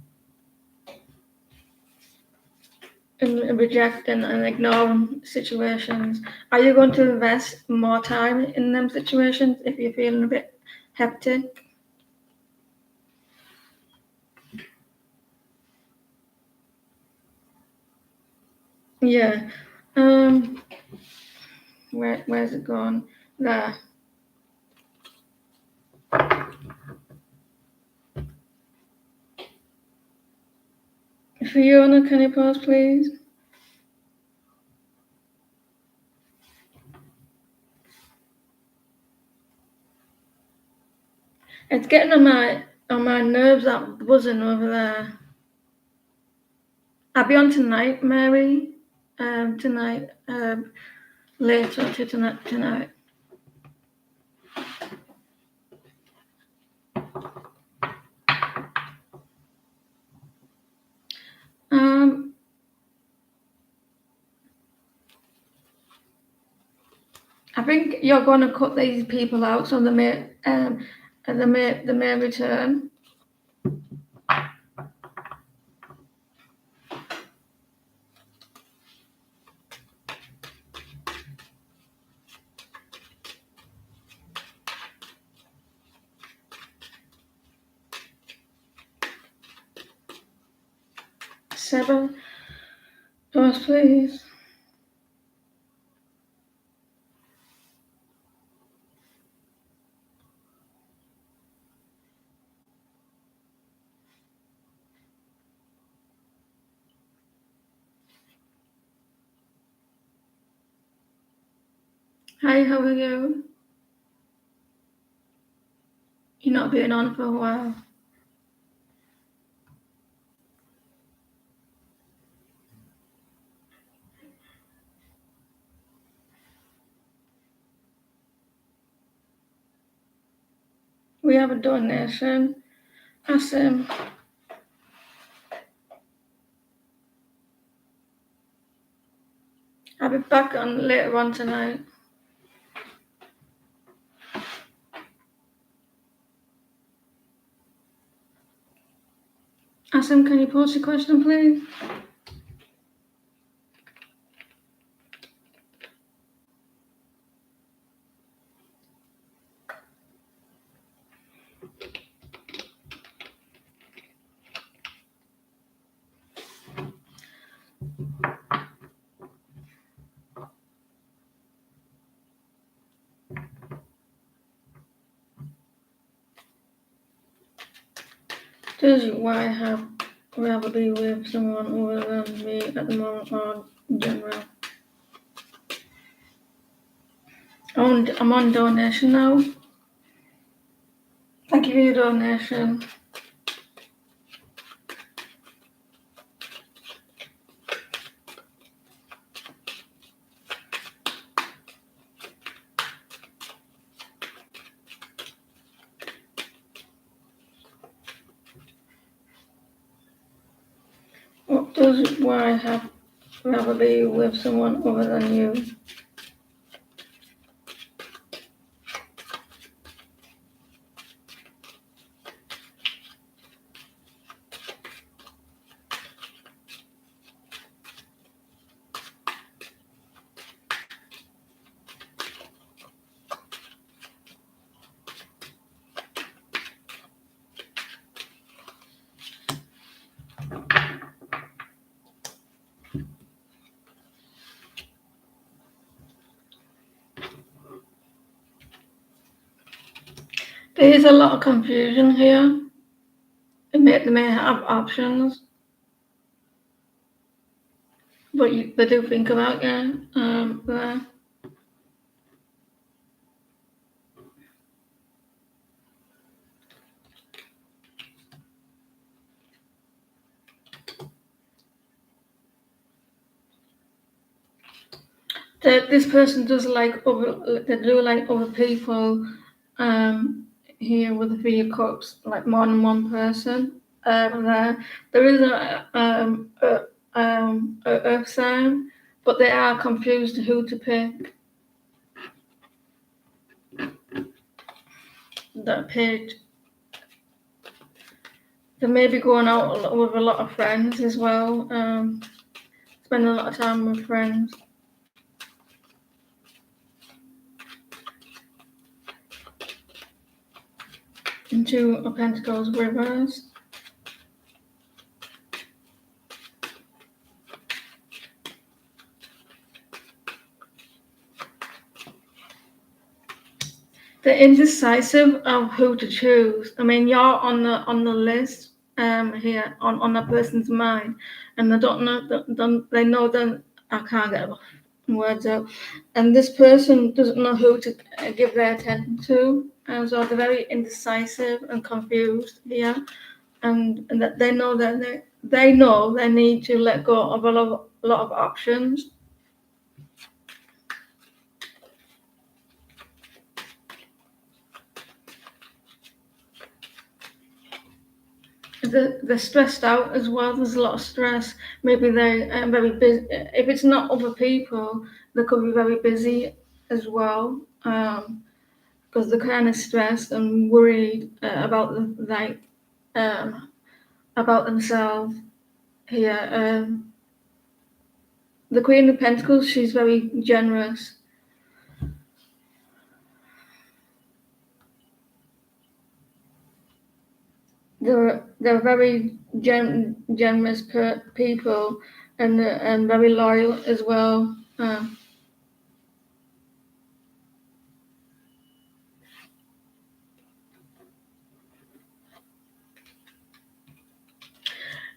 and rejecting and ignoring situations. Are you going to invest more time in them situations if you're feeling a bit hectic? Yeah. Where's it gone? There. Fiona, can you pause, please? It's getting on my nerves, that buzzing over there. I'll be on tonight, Mary. Tonight, later to tonight. I think you're going to cut these people out, so they may return. Seven, doors, please. Hi, how are you? You're not been on for a while. We have a donation. Ask him. I'll be back on later on tonight. Ask him, can you post your question, please? This is why I have rather be with someone other than me at the moment or in general. I'm on donation now. Thank you for your donation. What does why I have rather be with someone other than you? There is a lot of confusion here. They may have options, but they do think about there. This person does like other. They do like other people. Here with the 3 of Cups, like more than one person. There is a Earth sign, but they are confused who to pick. That page. They may be going out with a lot of friends as well. Spending a lot of time with friends. And 2 of Pentacles reversed. They're indecisive of who to choose. I mean, you're on the list here on a person's mind, and they don't know. They know that I can't get words out, and this person doesn't know who to give their attention to, and so they're very indecisive and confused here, and that they know that they know they need to let go of a lot of options. They're stressed out as well. There's a lot of stress. Maybe they're very busy. If it's not other people, they could be very busy as well, because they're kind of stressed and worried about themselves. Here, the Queen of Pentacles, she's very generous. They're very generous people, and very loyal as well.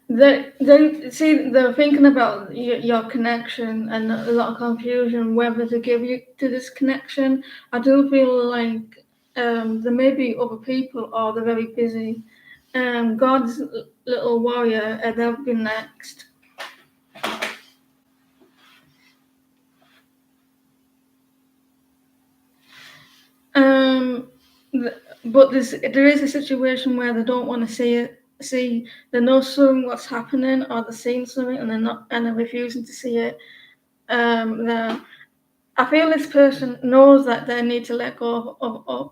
They're thinking about your connection and a lot of confusion whether to give you to this connection. I do feel like there may be other people or they're very busy. God's little warrior, they'll be next. Um, but there is a situation where they don't want to see it. See, they know something what's happening, or they're seeing something, and they're refusing to see it. I feel this person knows that they need to let go of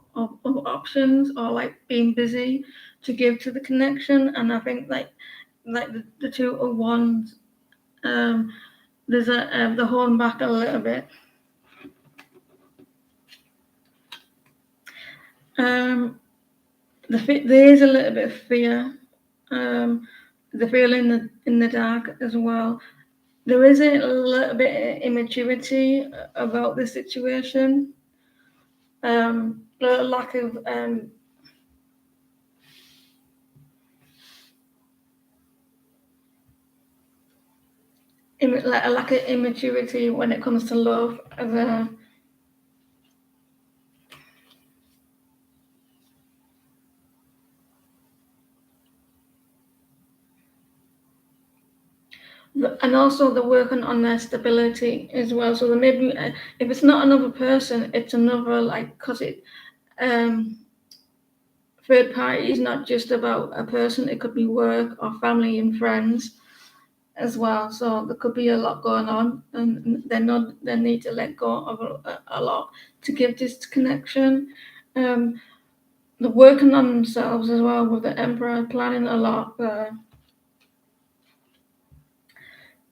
options, or like being busy to give to the connection, and I think like the two are ones. There's they're holding back a little bit. There is a little bit of fear. The feel in the dark as well. There is a little bit of immaturity about the situation. A lack of like a lack of immaturity when it comes to love. And also they're working on their stability as well. So there maybe if it's not another person, it's another like because it third party is not just about a person. It could be work or family and friends as well. So there could be a lot going on, and they need to let go of a lot to give this connection. They're working on themselves as well with the Emperor, planning a lot.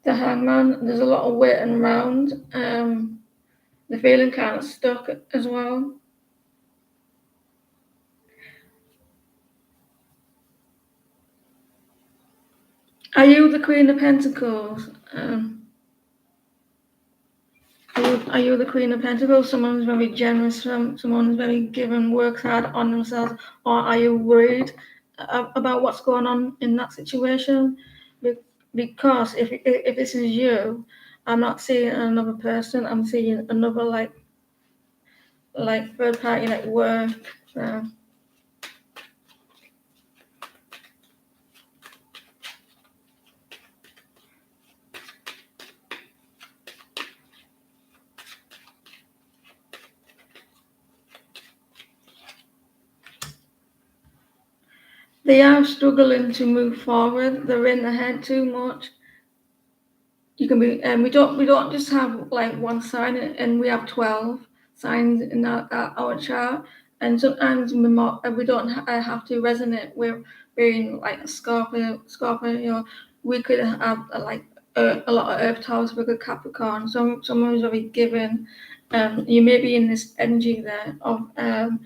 The Hangman, there's a lot of waiting around. They're feeling kind of stuck as well. Are you the Queen of Pentacles? Are you the Queen of Pentacles? Someone who's very generous, someone who's very given, works hard on themselves, or are you worried about what's going on in that situation? Because if this is you, I'm not seeing another person. I'm seeing another like third party like work. So. They are struggling to move forward. They're in the head too much. You can be, and we don't just have like one sign, and we have 12 signs in our chart, and sometimes we don't have to resonate with being like a Scorpio. We could have like a lot of Earth towers with a Capricorn. Someone who's very given. You may be in this energy there of someone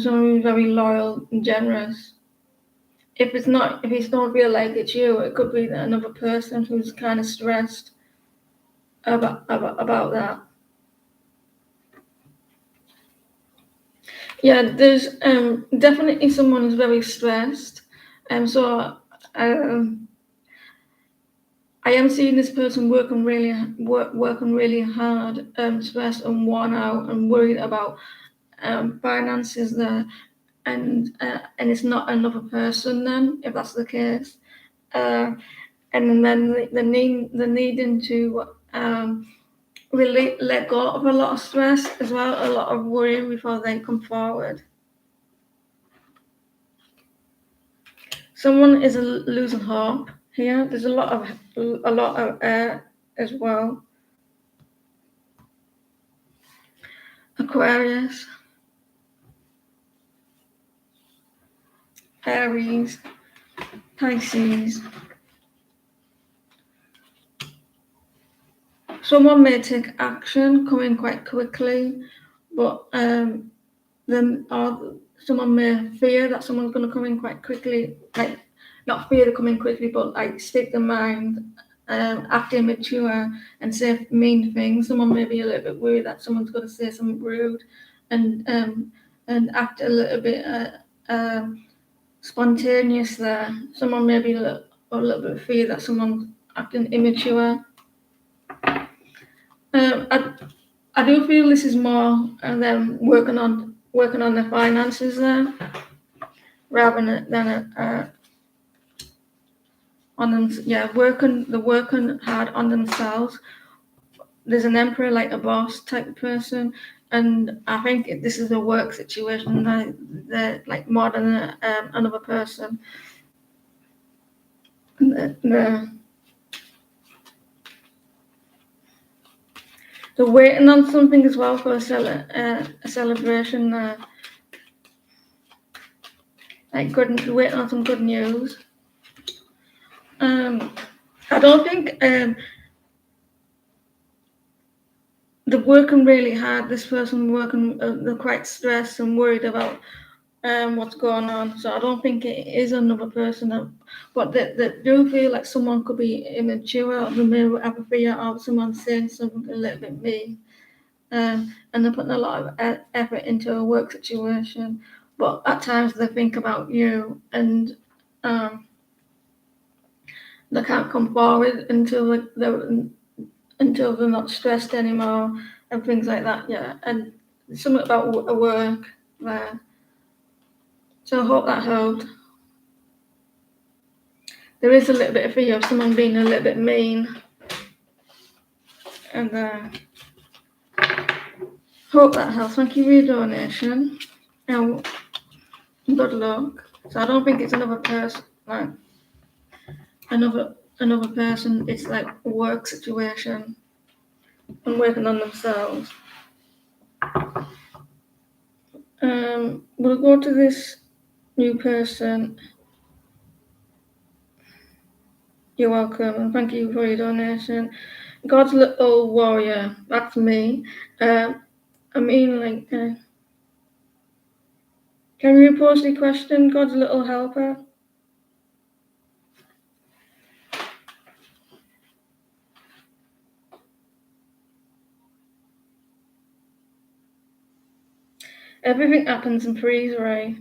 who's very loyal and generous. If it's not real like it's you, it could be another person who's kind of stressed about that. Yeah, there's definitely someone who's very stressed, and so I am seeing this person working really hard, stressed and worn out and worried about finances there, and it's not another person then if that's the case. And then the needing to really let go of a lot of stress as well, a lot of worry before they come forward. Someone is losing hope here. There's a lot of air as well. Aquarius, Aries, Pisces. Someone may take action coming quite quickly, but then someone may fear that someone's going to come in quite quickly, like not fear to come in quickly, but like stick their mind, act immature and say mean things. Someone may be a little bit worried that someone's going to say something rude, and act a little bit spontaneous there. Someone may be a little bit fear that someone's acting immature. I do feel this is more them working on their finances there, rather than on them. Yeah, they're working hard on themselves. There's an emperor, like a boss type of person. and I think this is a work situation. They're like more than another person. They're waiting on something as well for a celebration. Like waiting on some good news. I don't think they're working really hard. This person working, they're quite stressed and worried about what's going on. So I don't think it is another person, but they do feel like someone could be immature, or they may have a fear of someone saying something a little bit mean. And they're putting a lot of effort into a work situation, but at times they think about you, and they can't come forward until they're not stressed anymore and things like that. Yeah, and something about work there. So I hope that helped. There is a little bit of fear of someone being a little bit mean, and hope that helps. Thank you for your donation, and good luck. So I don't think it's another person, like another person. It's like a work situation and working on themselves. We'll go to this new person. You're welcome, and thank you for your donation. God's little warrior. That's me. I mean, like, can you pose the question? God's little helper. Everything happens in threes, right?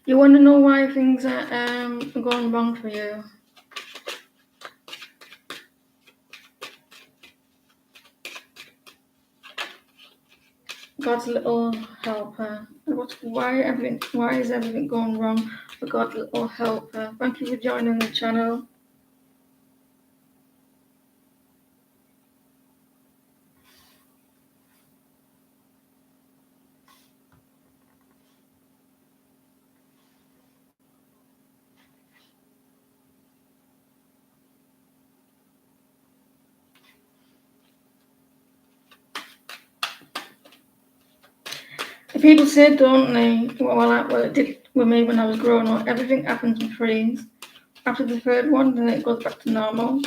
You want to know why things are going wrong for you? God's little helper. Why is everything going wrong for God's little helper? Thank you for joining the channel. People say, don't they? Well, it did with me when I was growing up. Everything happens in threes. After the third one, then it goes back to normal.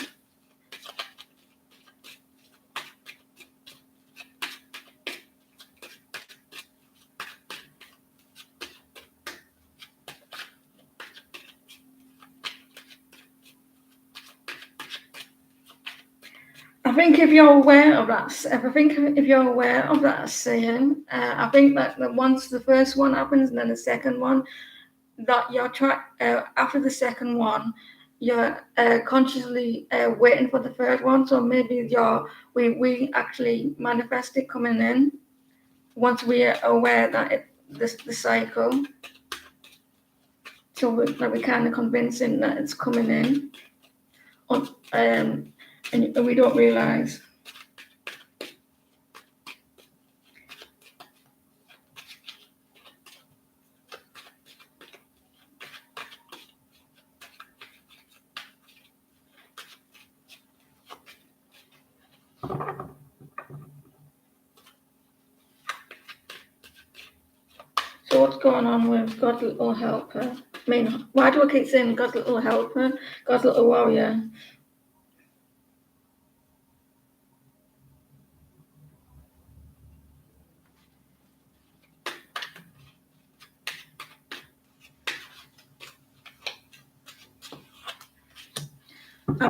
I think if you're aware of that saying, I think that once the first one happens and then the second one, that after the second one, you're consciously waiting for the third one. So maybe we actually manifest it coming in once we are aware that the cycle. So we're kind of convincing that it's coming in, and we don't realize. So what's going on with God's little helper? I mean, why do I keep saying God's little helper? God's little warrior. I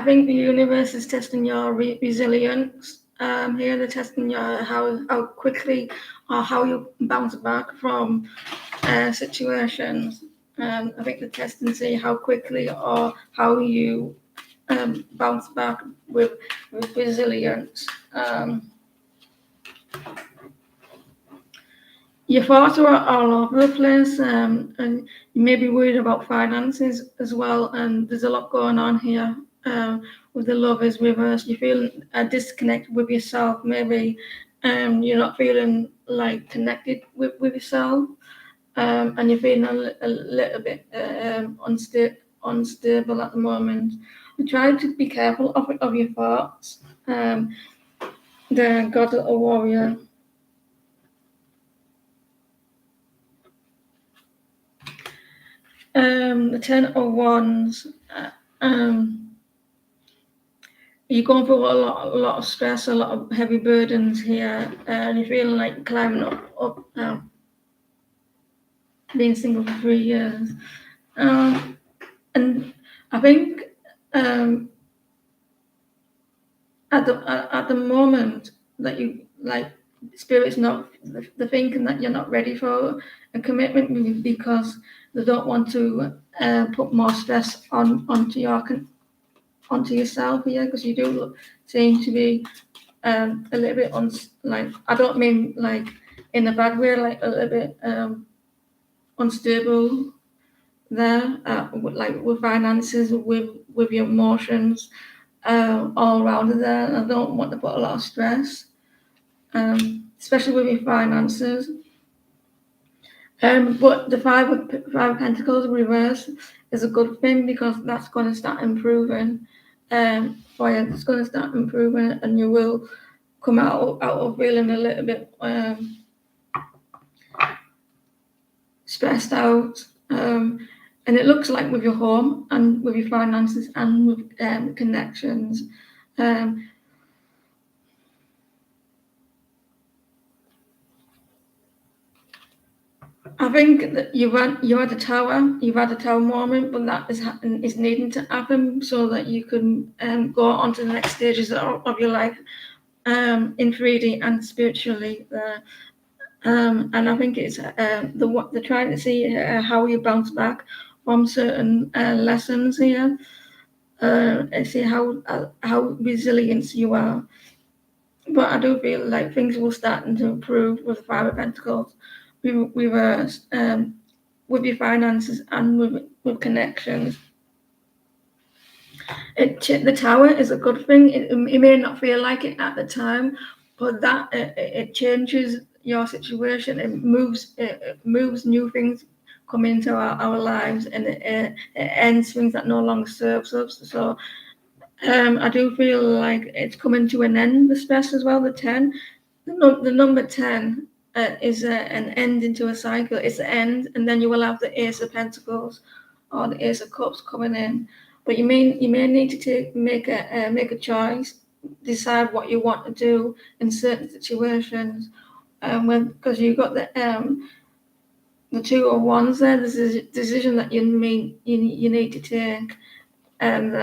think the universe is testing your resilience. Here they're testing your how quickly or how you bounce back from situations. I think they're testing to see how quickly or how you bounce back with resilience. your thoughts are all over the place, and you may be worried about finances as well. And there's a lot going on here. With the lovers reversed, you feel a disconnect with yourself. Maybe you're not feeling like connected with yourself, and you're feeling a little bit unstable at the moment. You try to be careful of your thoughts. The God of a warrior. The Ten of Wands. Um, you're going through a lot of stress, a lot of heavy burdens here, and you're feeling like climbing up being single for 3 years. And I think um, at the moment that you like, spirit's not the thinking that you're not ready for a commitment because they don't want to put more stress onto yourself here, because you do seem to be a little bit like, I don't mean like in a bad way, like a little bit unstable there, like with finances, with your emotions, all around there. I don't want to put a lot of stress, especially with your finances. But the five of Pentacles reverse is a good thing, because that's going to start improving. For you, it's going to start improving, and you will come out of feeling a little bit stressed out. And it looks like with your home and with your finances and with connections. Um, I think that you had a tower moment, but that is needing to happen so that you can go on to the next stages of your life, in 3D and spiritually. And I think it's they're trying to see how you bounce back from certain lessons here. And see how resilient you are. But I do feel like things will start to improve with the Five of Pentacles, reversed, with your finances and with connections. The Tower is a good thing. It may not feel like it at the time, but that it changes your situation. It moves new things come into our lives, and it ends things that no longer serves us. So I do feel like it's coming to an end, the stress as well. The number 10 is an end into a cycle. It's the end, and then you will have the Ace of Pentacles or the Ace of Cups coming in. But you may need to make a choice, decide what you want to do in certain situations. Because you've got the Two of Wands there. This is a decision that you need to take, and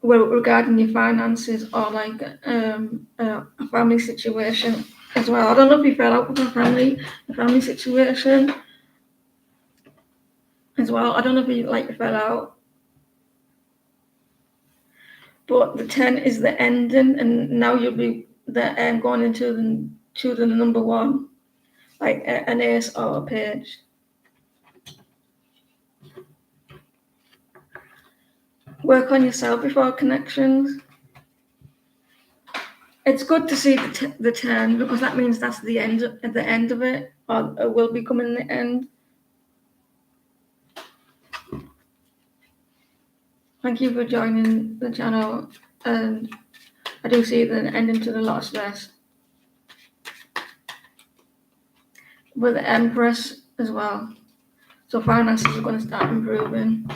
regarding your finances, or like a family situation as well. I don't know if you fell out with a family situation as well. I don't know if you fell out, but the 10 is the ending, and now you'll be going into the number one, like an ace or a page. Work on yourself before connections. It's good to see the 10, because that means that's the end of it, or it will be coming the end. Thank you for joining the channel, and I do see the ending to the lot of stress with the Empress as well. So finances are going to start improving.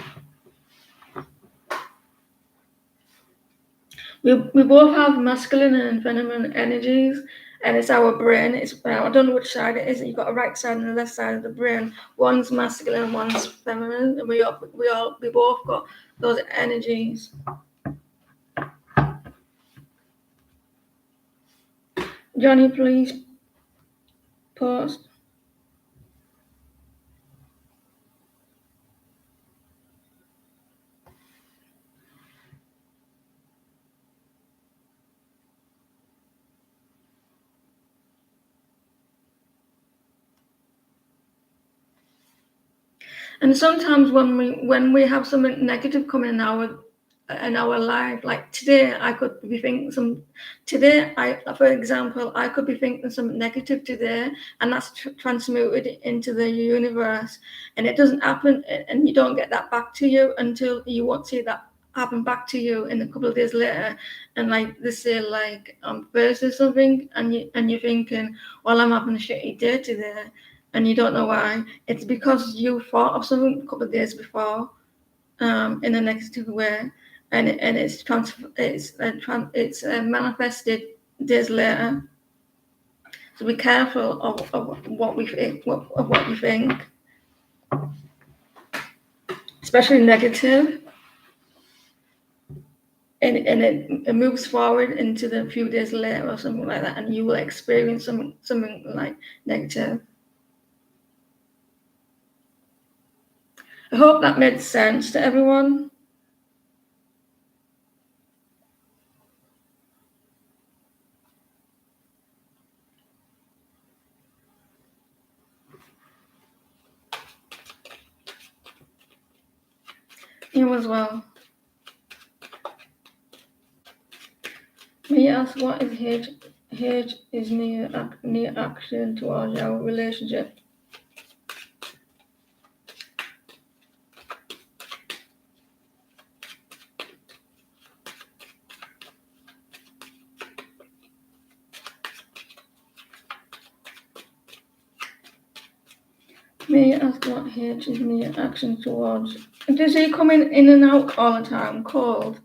We both have masculine and feminine energies, and it's our brain. I don't know which side it is. You've got a right side and the left side of the brain. One's masculine and one's feminine, and we both got those energies. Johnny, please pause. And sometimes when we have something negative coming in our life, like today, I could be thinking for example, I could be thinking something negative today, and that's transmuted into the universe, and it doesn't happen, and you don't get that back to you until you won't see that happen back to you in a couple of days later. And like they say, like on Thursday something, and you're thinking, well, I'm having a shitty day today, and you don't know why. It's because you thought of something a couple of days before, in a negative way, and it's manifested days later. So be careful of what we think, of what you think, especially negative, and it moves forward into the few days later or something like that, and you will experience something like negative. I hope that made sense to everyone. You as well. May I ask what is hate? Hate is near action towards our relationship. May I ask what hate is near action towards? Does he come in and out all the time? Cold.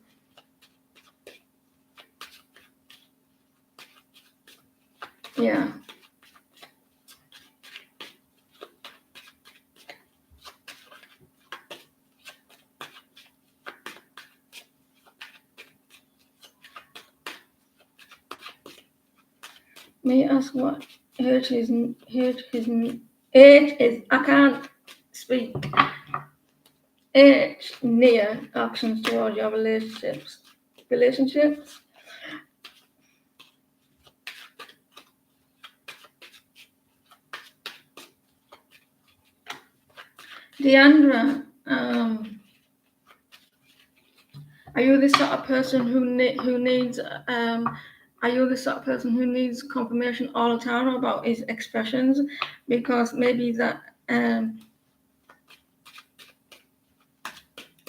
Yeah. May I ask what hate is? I can't speak. Hate near actions towards your relationships. Relationships. Deandra, are you the sort of person who needs are you the sort of person who needs confirmation all the time about his expressions? Because maybe that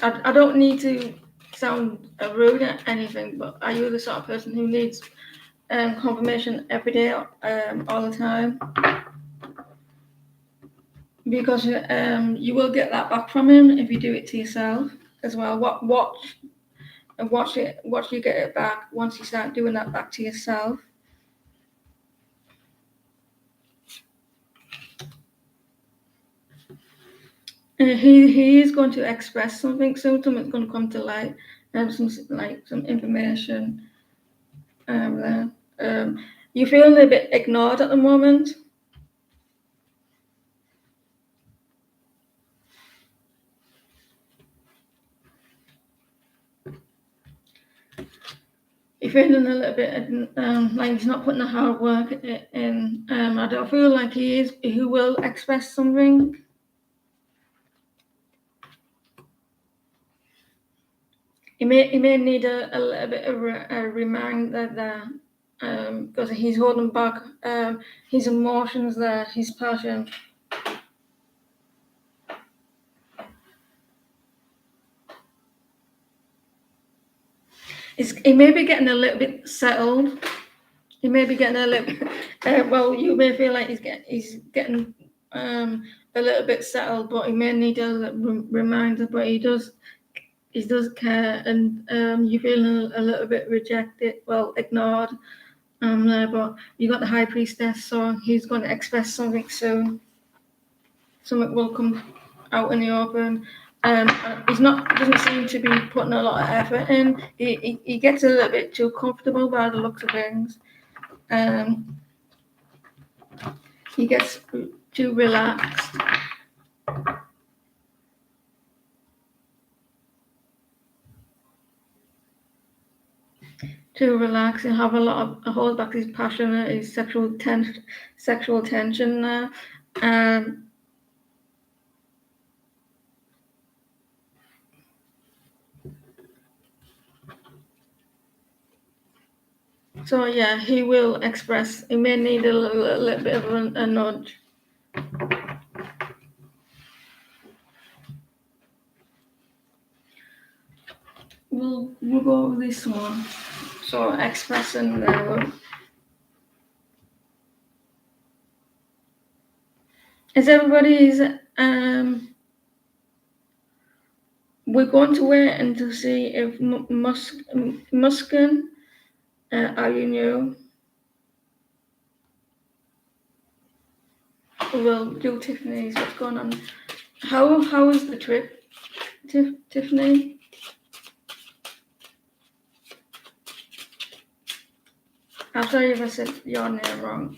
I don't need to sound rude or anything, but are you the sort of person who needs confirmation every day, all the time? Because you will get that back from him if you do it to yourself as well. Watch you get it back once you start doing that back to yourself. He is going to express something soon. Something's going to come to light, some information. There. You feeling a bit ignored at the moment? You're feeling a little bit like he's not putting the hard work in. I don't feel like he is. He will express something. He may need a little bit of a reminder there, because he's holding back his emotions there, his passion. He may be getting a little bit settled. He may be getting a little bit, well, you may feel like he's getting a little bit settled, but he may need a reminder, but he does care, and you feeling a little bit rejected, well, ignored, but you got the High Priestess, so he's going to express something soon. Something will come out in the open. Doesn't seem to be putting a lot of effort in. He gets a little bit too comfortable by the looks of things. He gets too relaxed. Too relaxed and have a lot of hold back his passion, his sexual tension there. So yeah, he will express. He may need a little bit of a nudge. We'll go with this one. So expressing there. Is everybody's we're going to wait and to see if Muskin are you new will do Tiffany's. What's going on? How is the trip, Tiffany? I'll tell you if I said your name wrong.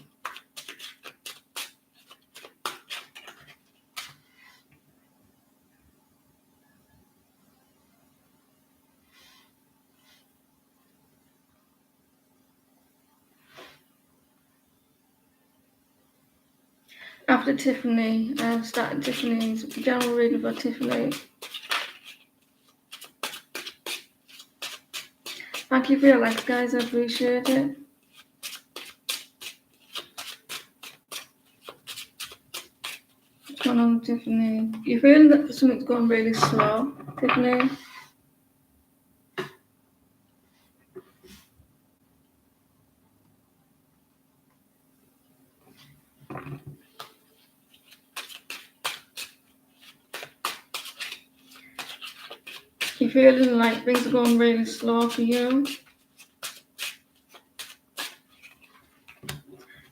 After Tiffany, I've started Tiffany's general reading for Tiffany. Thank you for your likes, guys. I appreciate it. What's going on, Tiffany? You feeling that something's going really slow, Tiffany? You feeling like things are going really slow for you?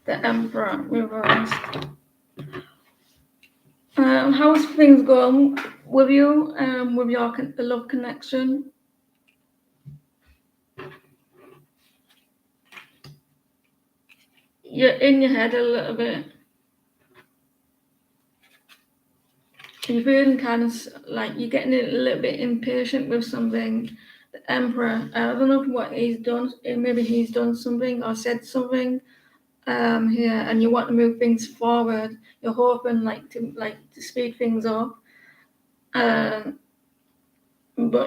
The Emperor reversed. How's things going with you? With your love connection? You're in your head a little bit. You're feeling kind of like you're getting a little bit impatient with something. The Emperor, I don't know what he's done. Maybe he's done something or said something here, and you want to move things forward. You're hoping to speed things up, but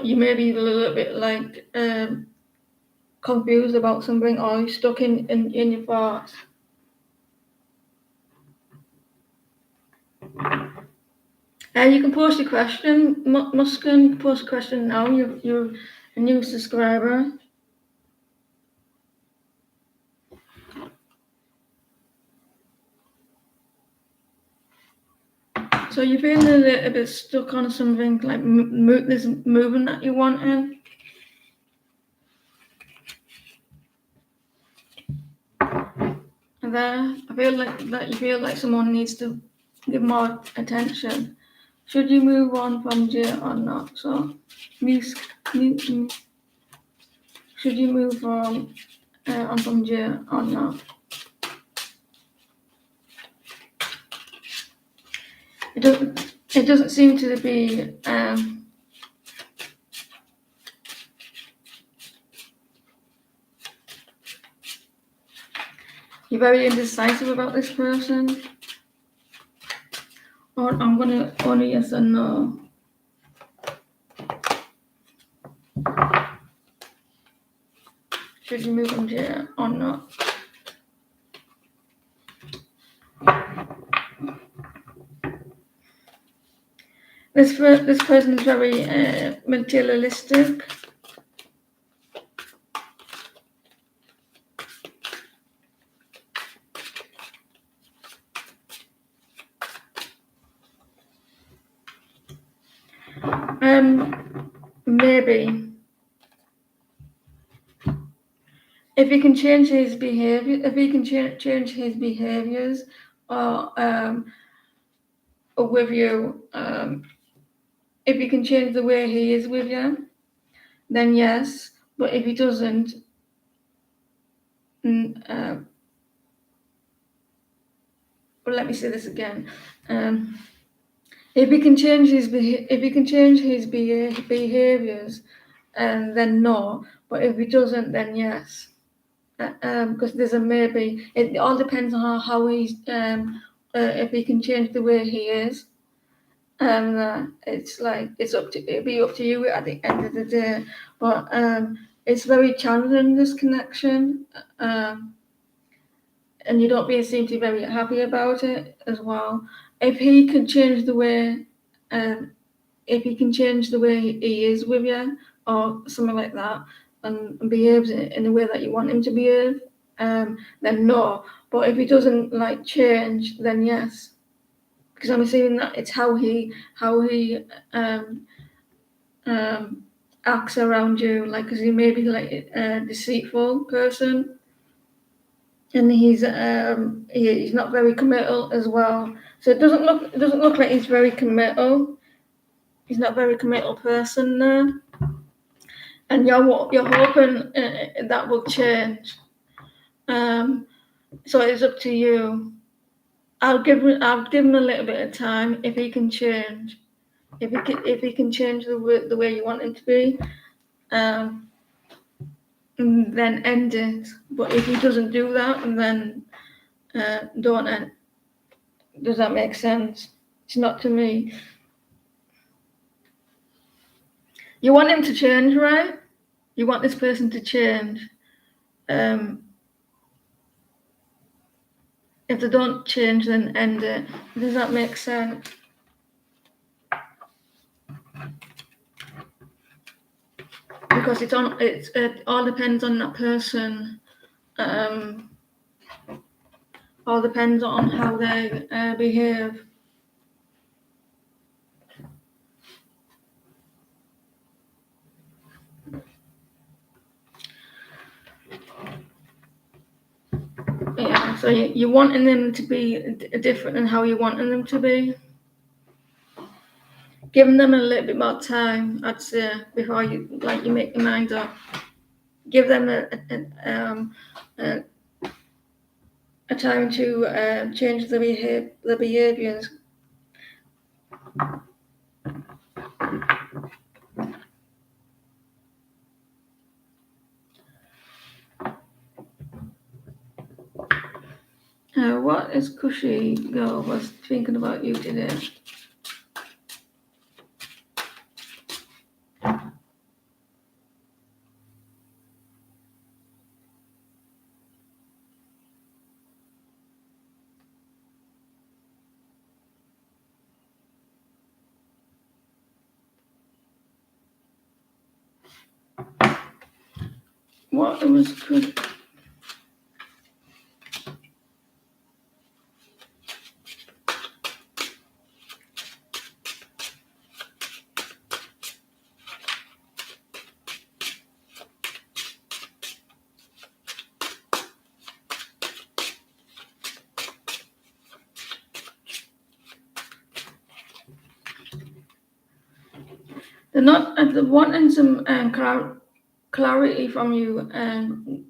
you may be a little bit confused about something, or you're stuck in your thoughts. You can post your question, Muskin. Post a question now. You're a new subscriber. So you're feeling a little bit stuck on something, like this movement that you want in. And there, I feel like that you feel like someone needs to give more attention. Should you move on from Jay or not? So, should you move on from Jay or not? It doesn't seem to be. You're very indecisive about this person. Or I'm gonna only yes or no. Should you move on Jay or not? This person is very materialistic. Maybe if he can change his behavior, if he can change his behaviors, or with you, if he can change the way he is with you, then yes. But if he doesn't, well, let me say this again. If he can change his behaviors, then no. But if he doesn't, then yes. Because there's a maybe. It all depends on how he's if he can change the way he is. It's like it'll be up to you at the end of the day. But it's very challenging, this connection, and you don't seem to be very happy about it as well. If he can change the way, if he can change the way he is with you, or something like that, and behaves in the way that you want him to behave, then no. But if he doesn't like change, then yes, because I'm assuming that it's how he um, acts around you, like, because he may be like a deceitful person, and he's not very committal as well. So it doesn't look like he's very committal. He's not a very committal person there, and you're hoping that will change. So it's up to you. I'll give him a little bit of time. If he can change, if he can change the way you want him to be, then end it. But if he doesn't do that, then don't end. Does that make sense? It's not to me. You want him to change, right? You want this person to change. If they don't change, then end it. Does that make sense? Because it all depends on that person. All depends on how they behave. Yeah, so you're wanting them to be different than how you're wanting them to be. Giving them a little bit more time, I'd say, before you make your mind up. Give them a time to change their behaviors. What is Cushy Girl was thinking about you today? What was Cushy? They're not they're wanting some clarity from you, and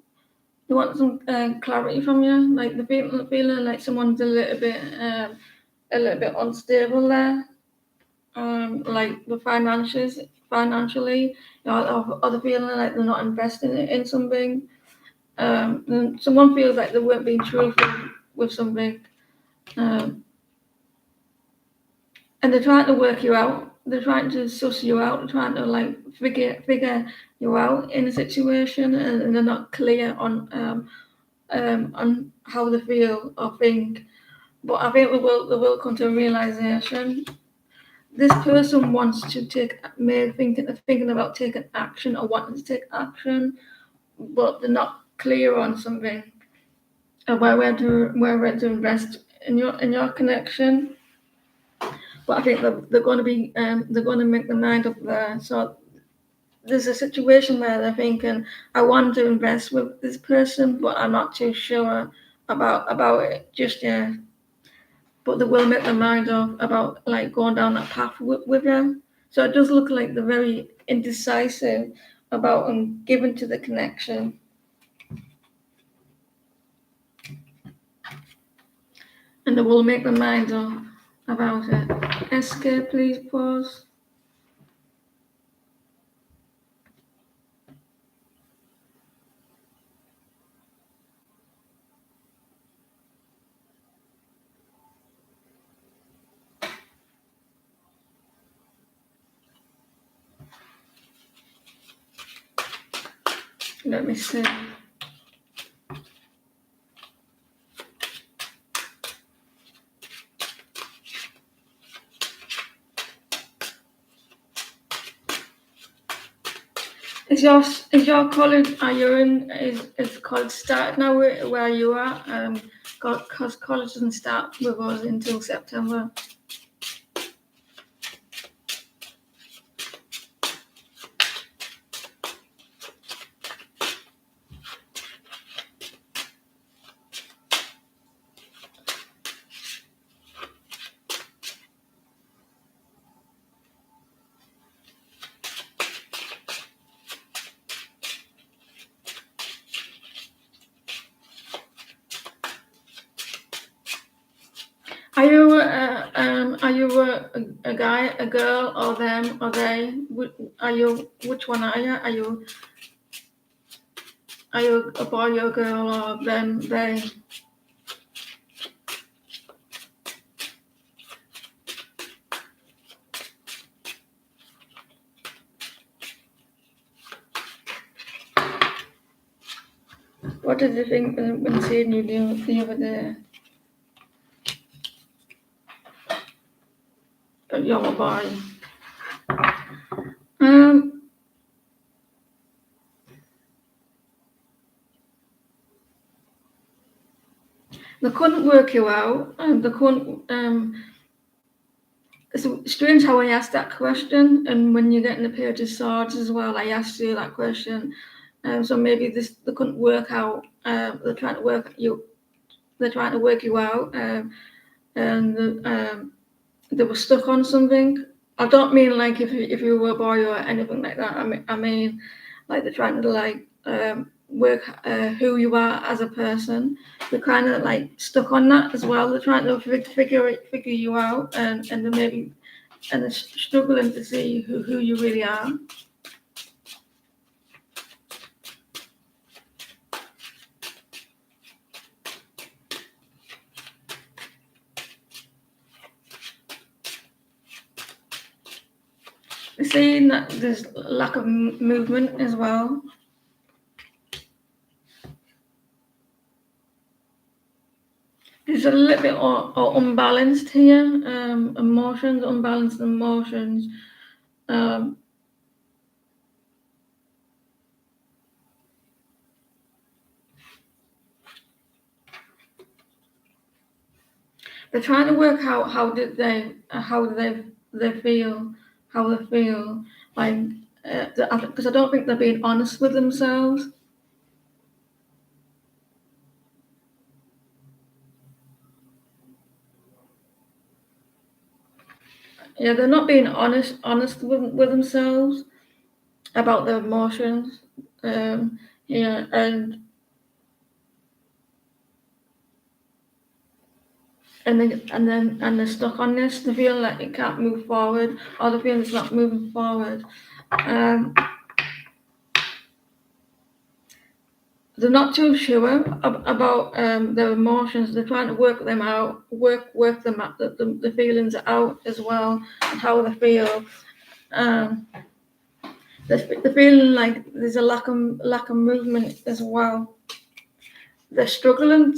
they want some clarity from you. Like the feeling like someone's a little bit unstable there. Like the financially, or the feeling like they're not investing in something. And someone feels like they weren't being truthful with something. Um, and they're trying to work you out. They're trying to suss you out. They're trying to like figure you out in a situation, and they're not clear on how they feel or think. But I think they will come to a realization. This person wants to thinking about taking action or wanting to take action, but they're not clear on something, where to invest in your connection. But I think they're going to be they're going to make their mind up there. So there's a situation where they're thinking, I want to invest with this person, but I'm not too sure about it just yet. But they will make their mind up about like going down that path with them. So it does look like they're very indecisive about giving to the connection. And they will make their mind up about it. SK, please pause. Let me see. Is your college, are you in, is college started now where you are? Because college doesn't start with us until September. Are you a guy, a girl, or them, or they? Are you, which one are you? Are you a boy or a girl, or them, they? What did you think when seeing you the other day? That you're a boy. Um, they couldn't work you out, and they couldn't. It's strange how I asked that question, and when you're getting a pair of swords as well, I asked you that question. So maybe they couldn't work out. They're trying to work you. They're trying to work you out, and they were stuck on something. I don't mean like if you were a boy or anything like that. I mean like they're trying to like work who you are as a person. They're kind of like stuck on that as well. They're trying to figure you out, and then maybe and they're struggling to see who you really are. They're seeing that there's lack of movement as well. There's a little bit of unbalanced here, unbalanced emotions. Um, they're trying to work out how do they feel, how they feel, like because I don't think they're being honest with themselves. Yeah, they're not being honest with themselves about their emotions. Yeah, and they're stuck on this. They feel like it can't move forward, or they feel it's not moving forward. Um, they're not too sure about their emotions. They're trying to work them out, work them out, the feelings out as well, and how they feel. Um, they're feeling like there's a lack of movement as well. They're struggling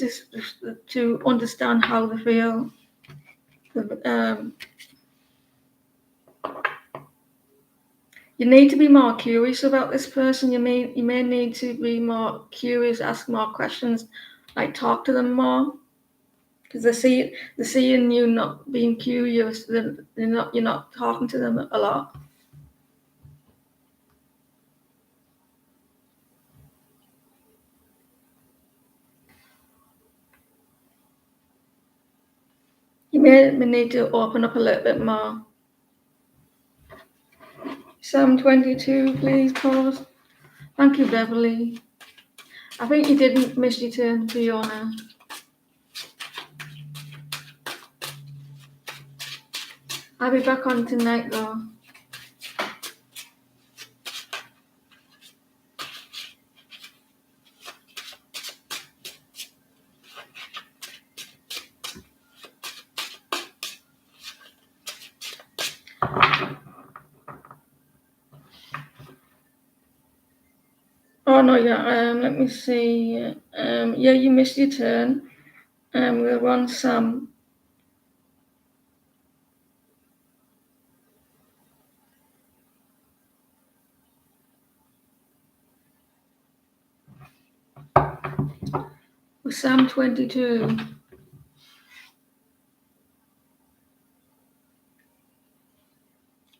to understand how they feel. Um, you need to be more curious about this person. You may need to be more curious, ask more questions, like talk to them more, because they're seeing you not being curious. You're not talking to them a lot. You may need to open up a little bit more. Psalm 22, please pause. Thank you, Beverly. I think you didn't miss your turn, Fiona. I'll be back on tonight though. Oh no, yeah. Let me see. Yeah, you missed your turn. We're on Sam. With Sam 22.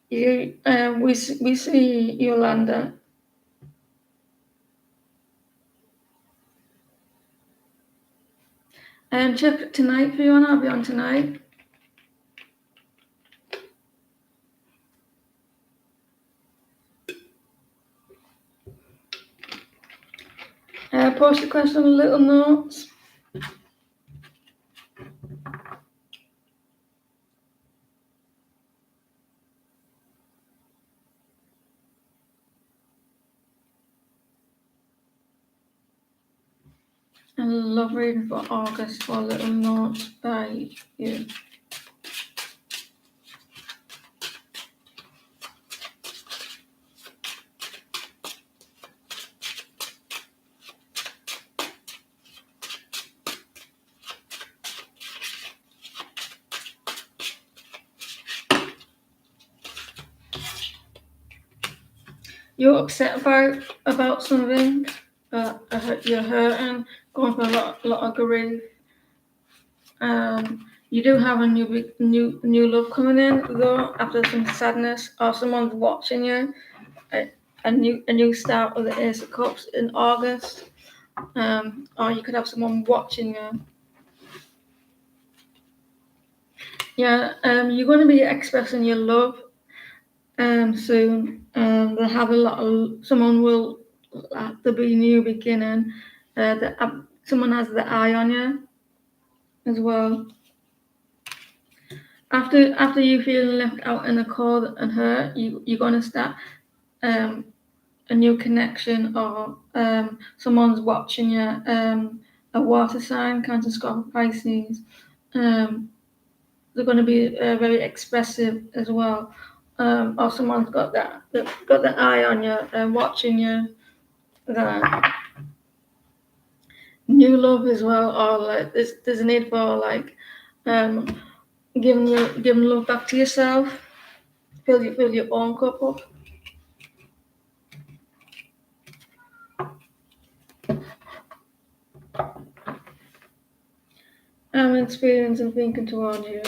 We see Yolanda. Check tonight, Fiona. I'll be on tonight. Post a question in little notes. I love reading for August for little notes by you. You're upset about something, you're hurting, going through a lot of grief. You do have a new love coming in though after some sadness, or someone's watching you. A new start with the Ace of Cups in August. Or you could have someone watching you. Yeah. You're going to be expressing your love soon. They'll have a lot of someone will there'll be a new beginning. Someone has the eye on you as well. After you feel left out in the cold and hurt, you're gonna start a new connection, or someone's watching you. A water sign, Cancer, Scorpio, Pisces. They're going to be very expressive as well. Or someone's got the eye on you and watching you. That new love as well, or like there's a need for like um, giving love back to yourself. Fill your own cup up. I'm experiencing thinking toward you.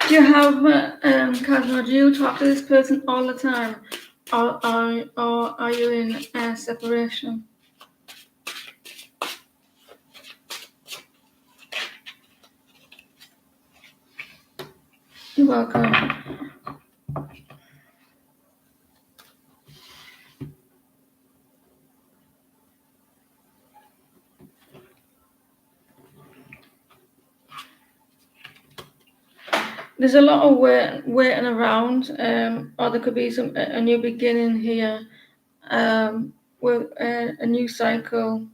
Do you have Cosmo? Do you talk to this person all the time, or are you in separation? You're welcome. There's a lot of waiting around, or there could be a new beginning here, with a new cycle.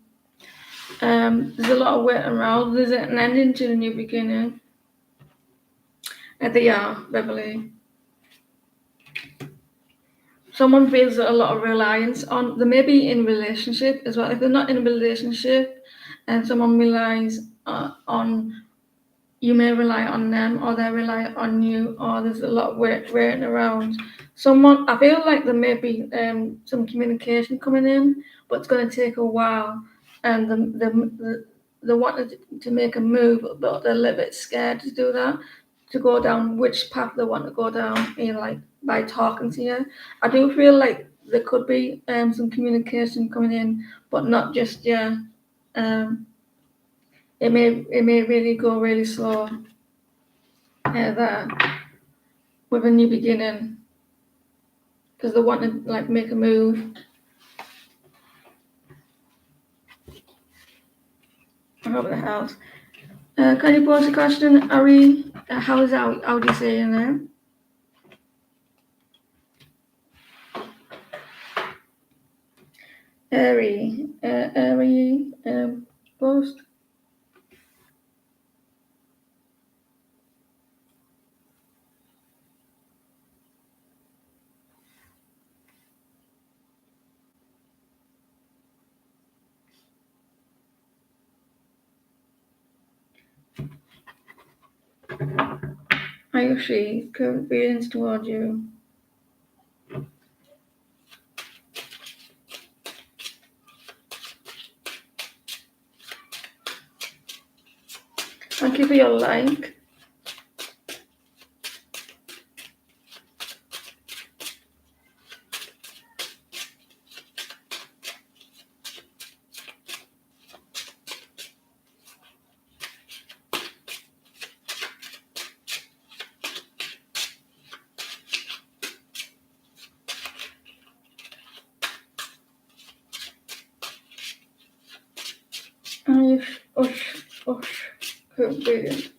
There's a lot of waiting around. There's an ending to the new beginning. They are, Beverly. Someone feels a lot of reliance on. They may be in relationship as well. If they're not in a relationship, and someone relies on. You may rely on them, or they rely on you, or there's a lot of waiting around. I feel like there may be some communication coming in, but it's going to take a while. And they wanted to make a move, but they're a little bit scared to do that, to go down which path they want to go down, like by talking to you. I do feel like there could be some communication coming in, but not just yet. It may really go really slow. That with a new beginning because they want to like make a move. I hope that helps. Can you pose a question, Ari? How do you say your name? Ari, post. Ayushi, current feelings toward you. Thank you for your like. Ush, current feelings.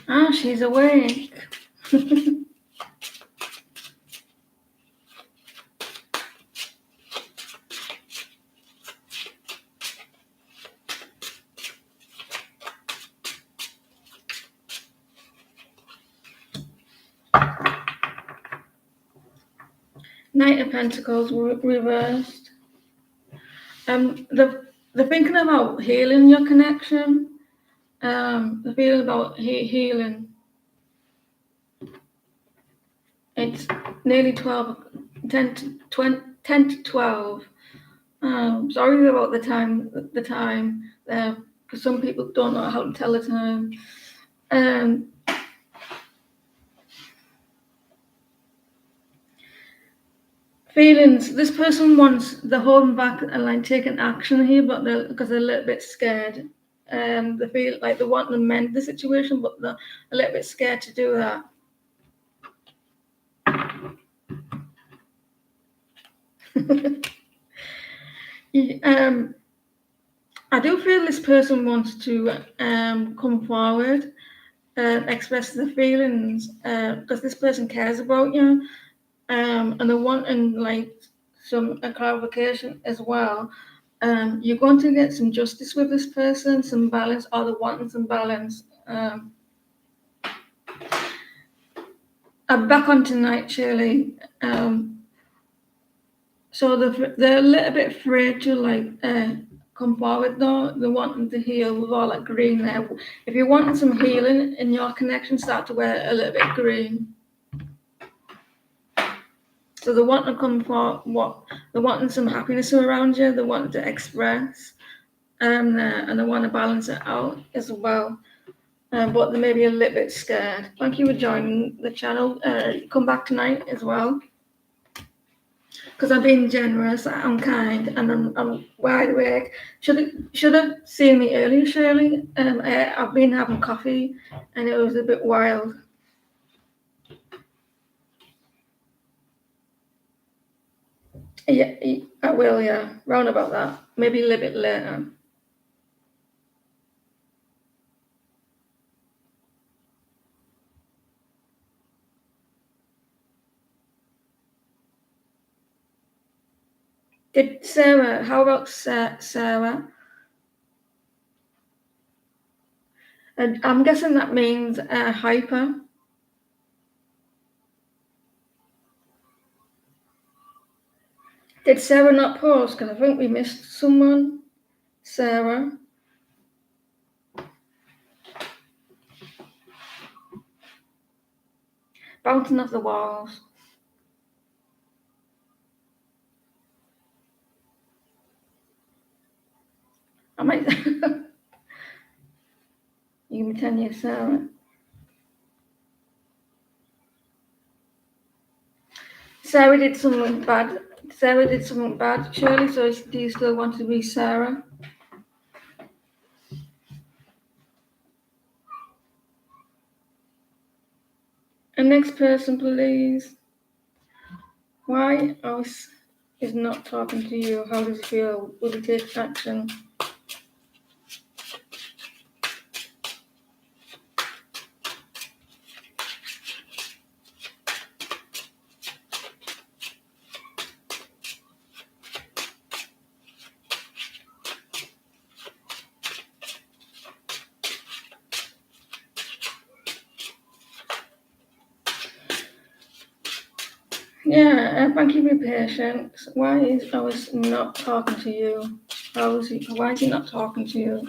Ah, she's awake. Knight of Pentacles reversed. The thinking about healing your connection. The feeling about healing. It's nearly 12, 10 to 20, 10 to 12. Sorry about the time there, because some people don't know how to tell the time. Feelings. This person wants, they're holding back and like taking action here, but because they're a little bit scared. They feel like they want to mend the situation, but they're a little bit scared to do that. I do feel this person wants to come forward, express their feelings, because this person cares about you, and they're wanting like some clarification as well. You're going to get some justice with this person, some balance, or they're wanting some balance. I'm back on tonight, Shirley. So they're a little bit afraid to like come forward though. They're wanting to heal with all that green there. If you're wanting some healing in your connection, start to wear a little bit green. So they want to come for what they're wanting some happiness around you. They want to express, and they want to balance it out as well. But they may be a little bit scared. Thank you for joining the channel. Come back tonight as well. Because I'm being generous, I'm kind, and I'm wide awake. Should have seen me earlier, Shirley. I've been having coffee, and it was a bit wild. Yeah, I will. Yeah, round about that. Maybe a little bit later. Did Sarah? How about Sarah? And I'm guessing that means hyper. Did Sarah not post? Because I think we missed someone. Sarah. Bouncing off the walls. I might. You can pretend you're Sarah. Sarah did something bad. Sarah did something bad, Shirley, so do you still want to be Sarah? And next person, please. Why else is not talking to you? How does it feel? Will he take action? Yeah, thank you for your patience. Why is Alice not talking to you? Why is he not talking to you?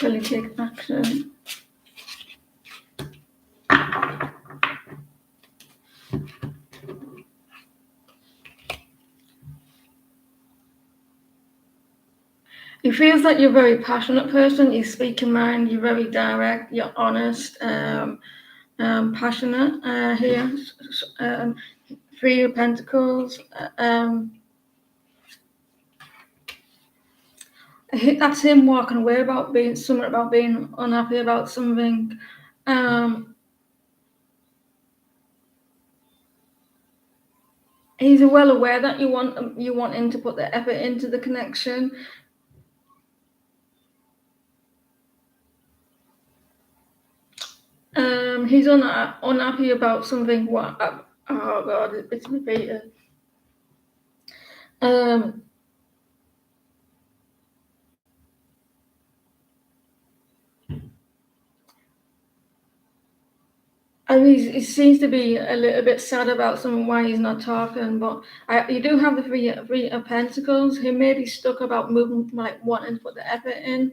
Will he take action? He feels like you're a very passionate person. You speak your mind. You're very direct. You're honest. Passionate. Here, Three of Pentacles. That's him walking away about being unhappy about something. He's well aware that you want him to put the effort into the connection. He's unhappy about something. Oh God, it's repeated. And he seems to be a little bit sad about something, why he's not talking. But you do have the three of Pentacles. He may be stuck about moving, like wanting to put the effort in,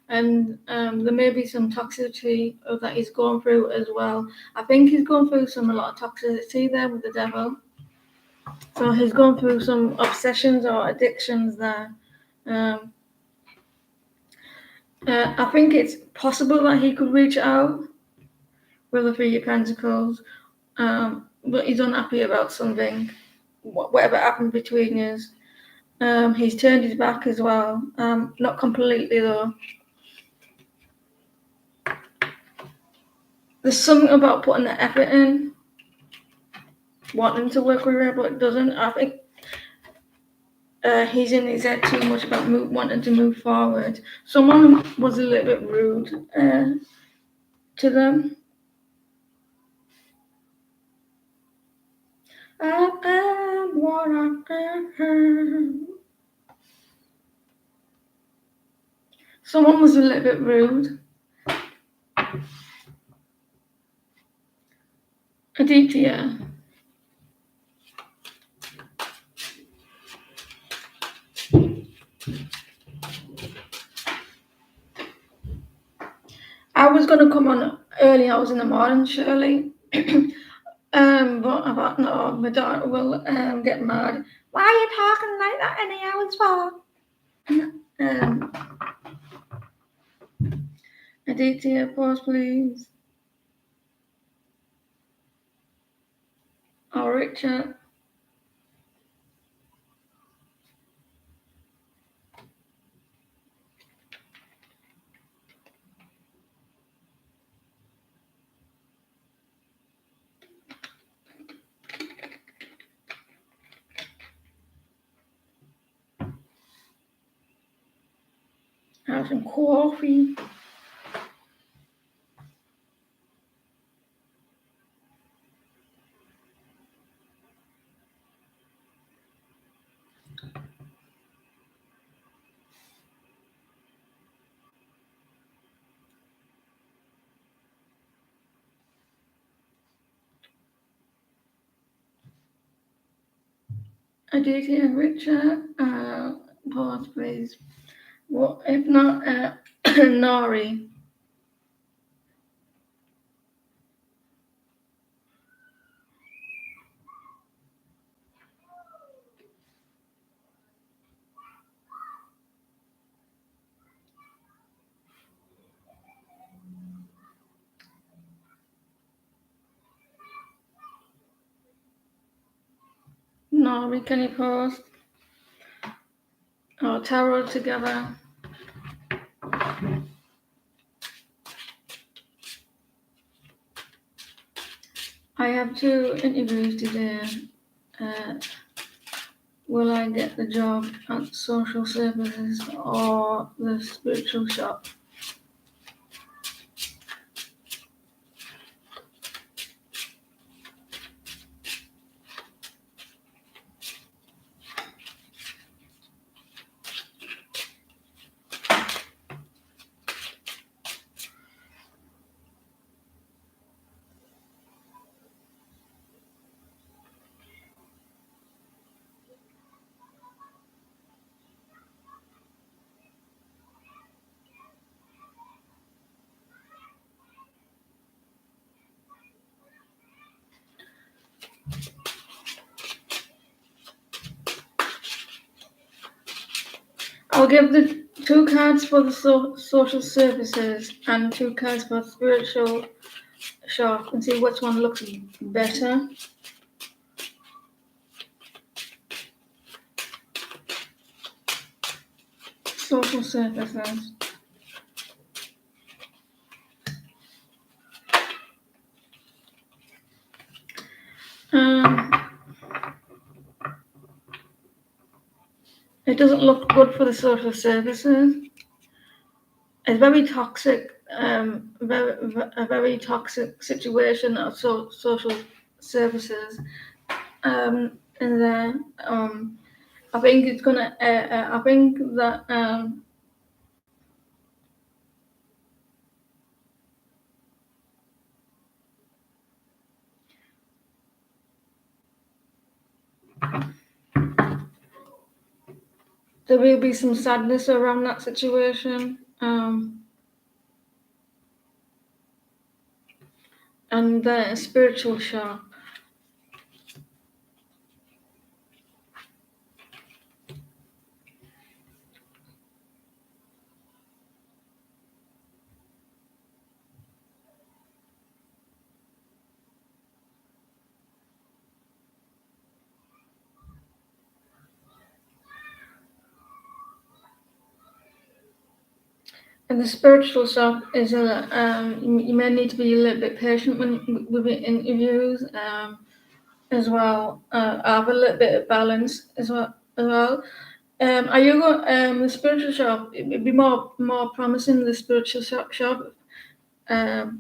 and there may be some toxicity that he's going through as well. I think he's going through a lot of toxicity there with the Devil. So he's going through some obsessions or addictions there. I think it's possible that he could reach out with the Three of Pentacles, but he's unhappy about something, whatever happened between us. He's turned his back as well, not completely though. There's something about putting the effort in, wanting to work with her, but it doesn't. I think he's in his head too much about wanting to move forward. Someone was a little bit rude to them. I am what I am. Someone was a little bit rude. Aditya. I was going to come on early hours in the morning, Shirley. But I thought, no, my daughter will get mad. Why are you talking like that any hours for? Aditya, pause, please. Or Richard. Have some coffee. Aditya and Richard, pause, please. Well, if not, Nori. Nori, can you post? Or tarot together? I have 2 interviews today. Will I get the job at social services or the spiritual shop? I'll give the 2 cards for the social services and 2 cards for spiritual shop and see which one looks better. Social services. It doesn't look good for the social services. It's very toxic, a very toxic situation of social services. And then I think it's gonna. I think that there will be some sadness around that situation. And the spiritual shop. And the spiritual shop is you may need to be a little bit patient with the interviews as well. Have a little bit of balance as well. Are you going the spiritual shop? It'd be more promising the spiritual shop. Well,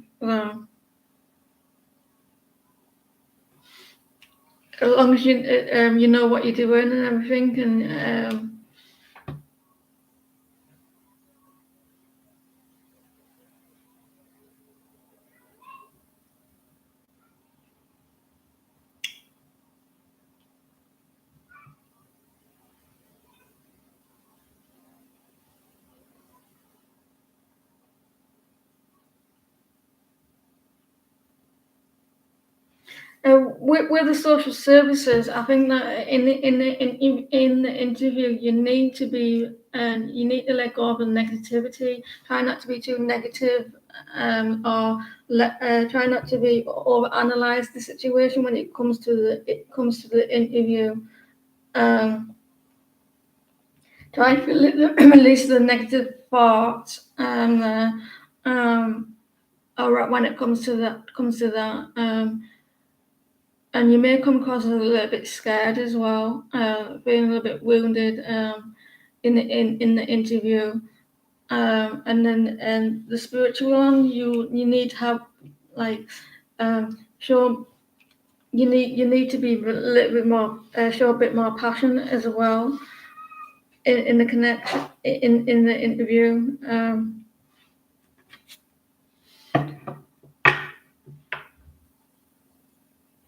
as long as you know what you're doing and everything, and with the social services, I think that in the interview, you need to be you need to let go of the negativity. Try not to be too negative, or try not to be overanalyze the situation when it comes to the interview. Try to release the negative thoughts, or when it comes to that. And you may come across as a little bit scared as well, being a little bit wounded in the interview. And then the spiritual one, you need to have like show you need to be a little bit more show a bit more passion as well in the connection in the interview.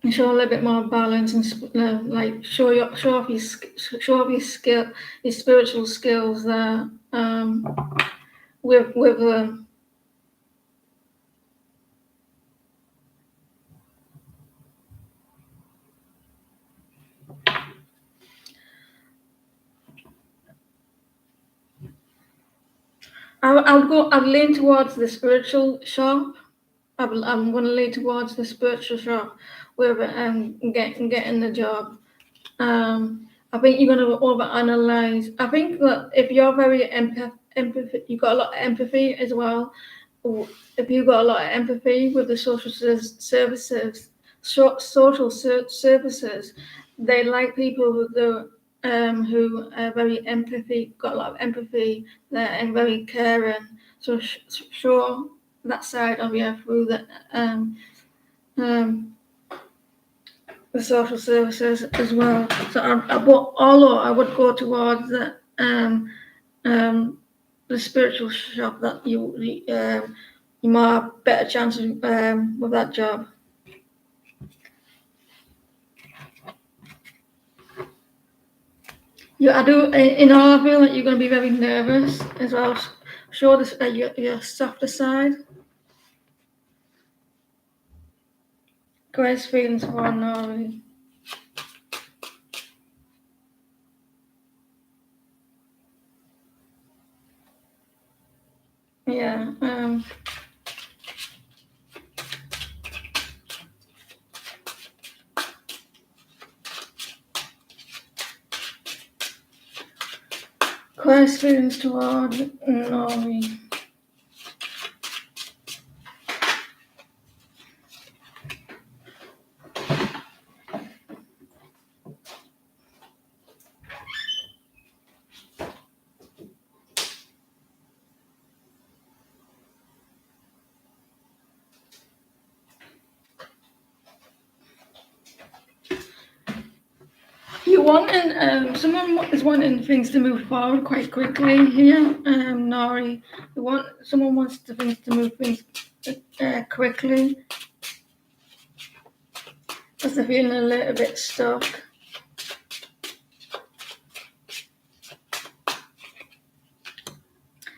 And show a little bit more balance and like show off your skill, your spiritual skills there. With I'd lean towards the spiritual shop. I'm going to lean towards the spiritual shop with getting the job. I think you're going to overanalyze. I think that if you're very empathy, you've got a lot of empathy as well. If you've got a lot of empathy with the services, services, they like people who are very empathy, got a lot of empathy there and very caring. So show that side of you through um, the social services as well. So although I would go towards the spiritual shop, that you might have better chances with that job. I do. In all, I feel like you're going to be very nervous as well. Show this your softer side. Grace feelings for Nori. Yeah. Grace feelings toward Nori. You wanting someone is wanting things to move forward quite quickly here, Nori. Someone wants things to move things quickly, because they're feeling a little bit stuck.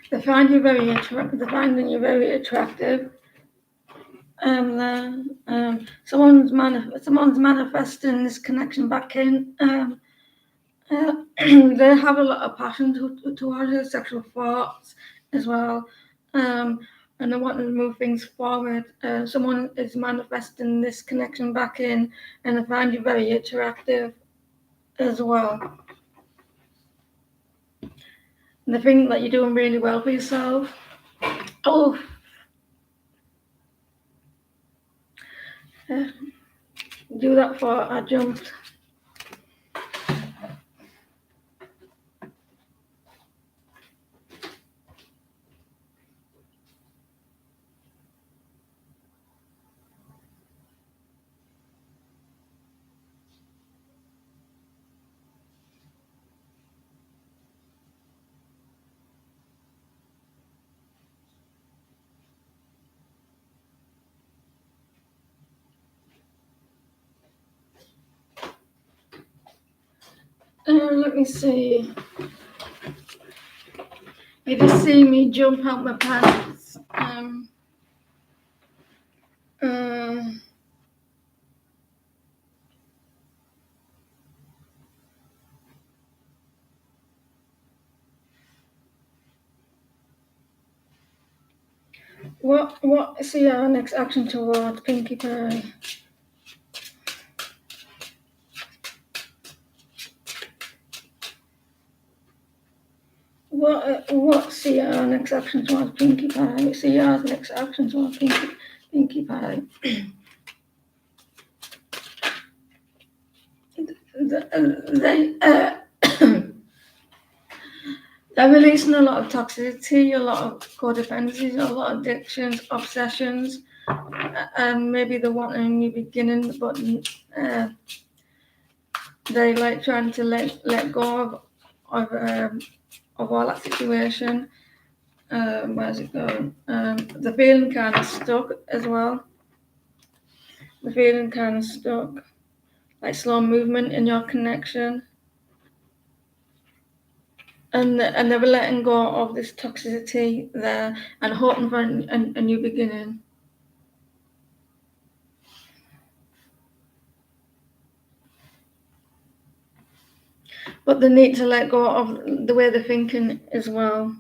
They find you very They're finding you very attractive. Someone's manifesting this connection back in. They have a lot of passion towards their sexual thoughts as well, and they want to move things forward. Someone is manifesting this connection back in, and they find you very attractive as well. And they think that you're doing really well for yourself. Oh, do that for I jumped. Let me see. You just see me jump out my pants. What see our next action towards Pinkie Pie? What see our next action towards Pinkie Pie? See our next action towards Pinkie Pie. They they're releasing a lot of toxicity, a lot of codependencies, a lot of addictions, obsessions, and maybe they want a new beginning, but they like trying to let go of all that situation. Where's it going? The feeling kind of stuck as well. The feeling kind of stuck, like slow movement in your connection, and they were letting go of this toxicity there and hoping for a new beginning. But they need to let go of the way they're thinking as well.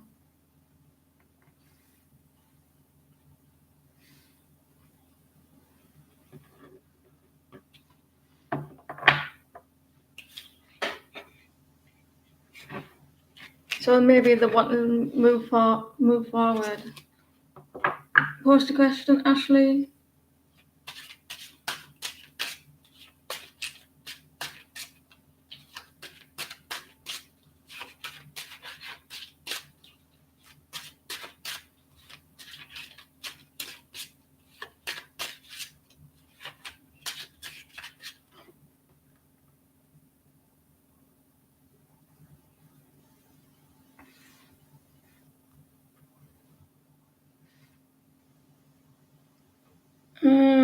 So maybe they want to move forward. Post a question, Ashley.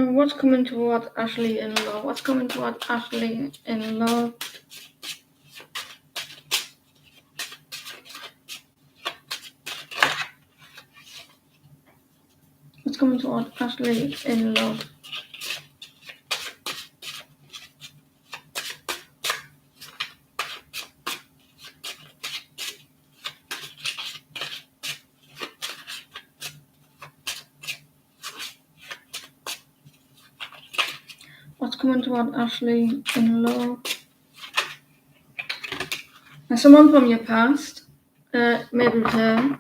What's coming toward Ashley in love? What's coming toward Ashley in love? What's coming toward Ashley in love? What's coming toward Ashley in love? And someone from your past, maybe return,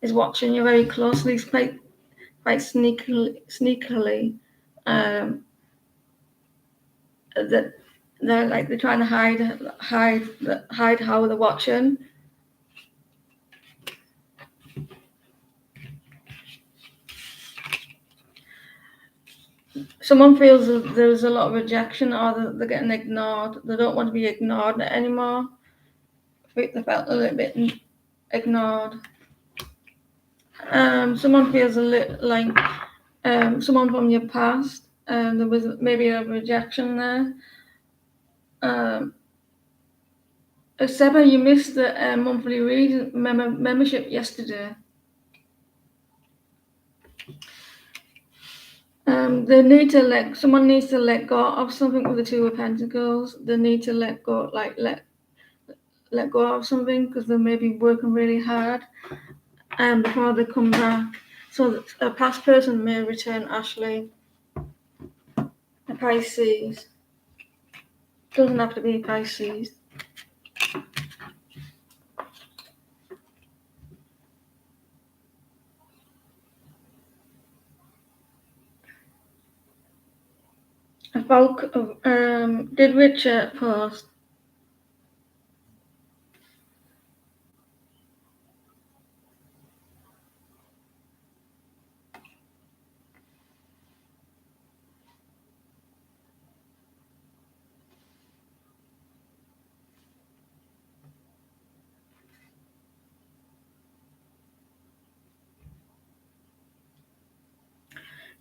is watching you very closely, quite sneakily. That they're trying to hide how they're watching. Someone feels that there's a lot of rejection, or they're getting ignored. They don't want to be ignored anymore. They felt a little bit ignored. Someone feels a little like someone from your past. There was maybe a rejection there. Seba, you missed the monthly reading membership yesterday. They need to someone needs to let go of something with the Two of Pentacles. They need to let go, let go of something, because they may be working really hard before they come back. So a past person may return, Ashley. A Pisces. Doesn't have to be Pisces. A bulk of did Richard post?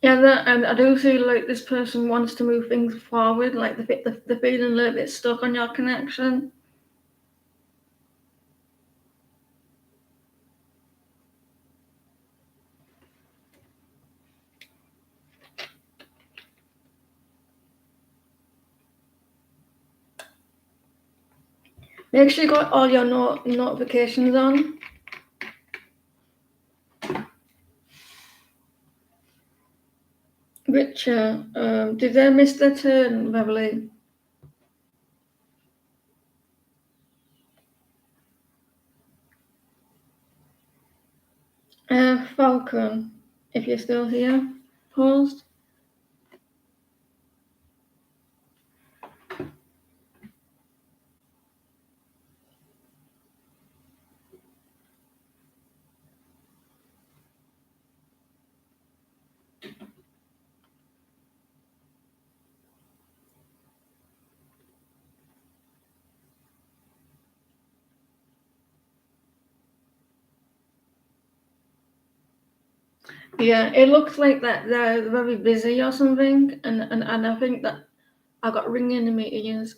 Yeah, and I do feel like this person wants to move things forward. Like they're feeling a little bit stuck on your connection. Make sure you got all your notifications on. Richard, did they miss their turn, Beverly? Falcon, if you're still here, paused. Yeah, it looks like that they're very busy or something, and I think that I got ringing in my ears.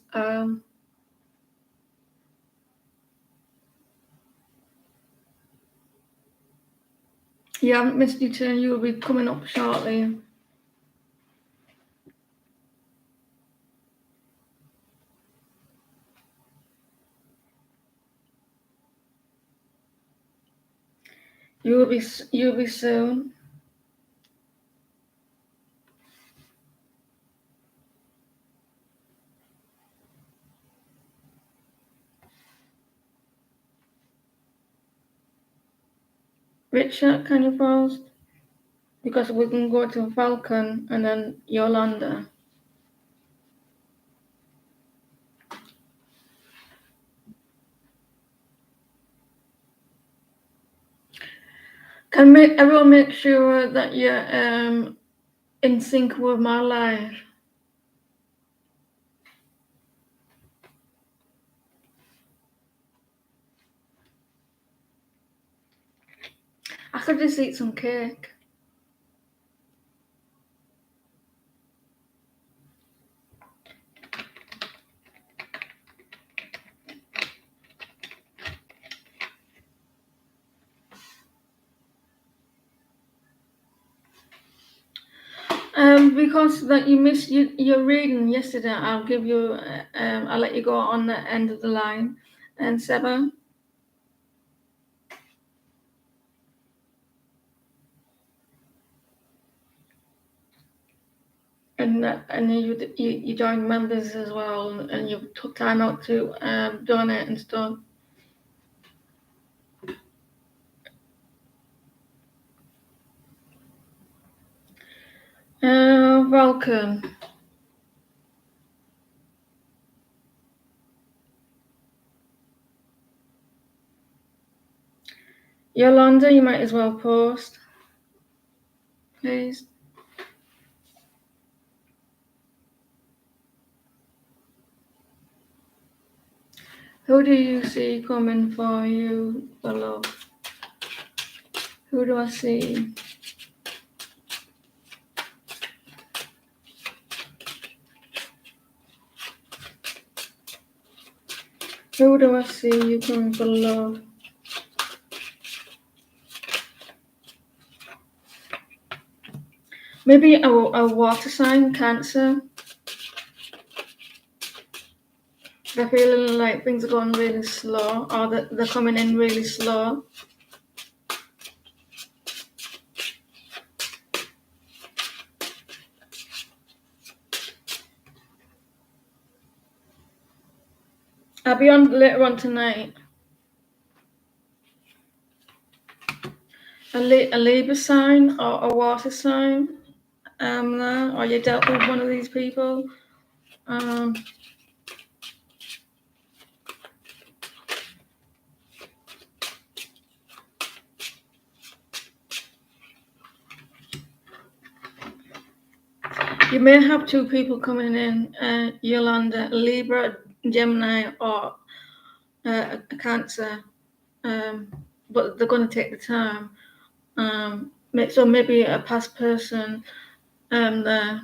You haven't missed your turn. You will be coming up shortly. You will be soon. Richard, can you post? Because we can go to Falcon and then Yolanda. Can everyone make sure that you're in sync with my life? I could just eat some cake. Because that you missed your reading yesterday, I'll give you. I'll let you go on the end of the line, and Seba. And you joined members as well, and you took time out to donate and stuff. Welcome. Yolanda, you might as well post, please. Who do you see coming for you, for love? Who do I see? Who do I see you coming for love? Maybe a water sign, Cancer. They're feeling like things are going really slow, or that they're coming in really slow. I'll be on later on tonight. A Libra sign or a water sign. Or you dealt with one of these people. You may have two people coming in, Yolanda, Libra, Gemini, or a Cancer, but they're going to take the time. So maybe a past person there.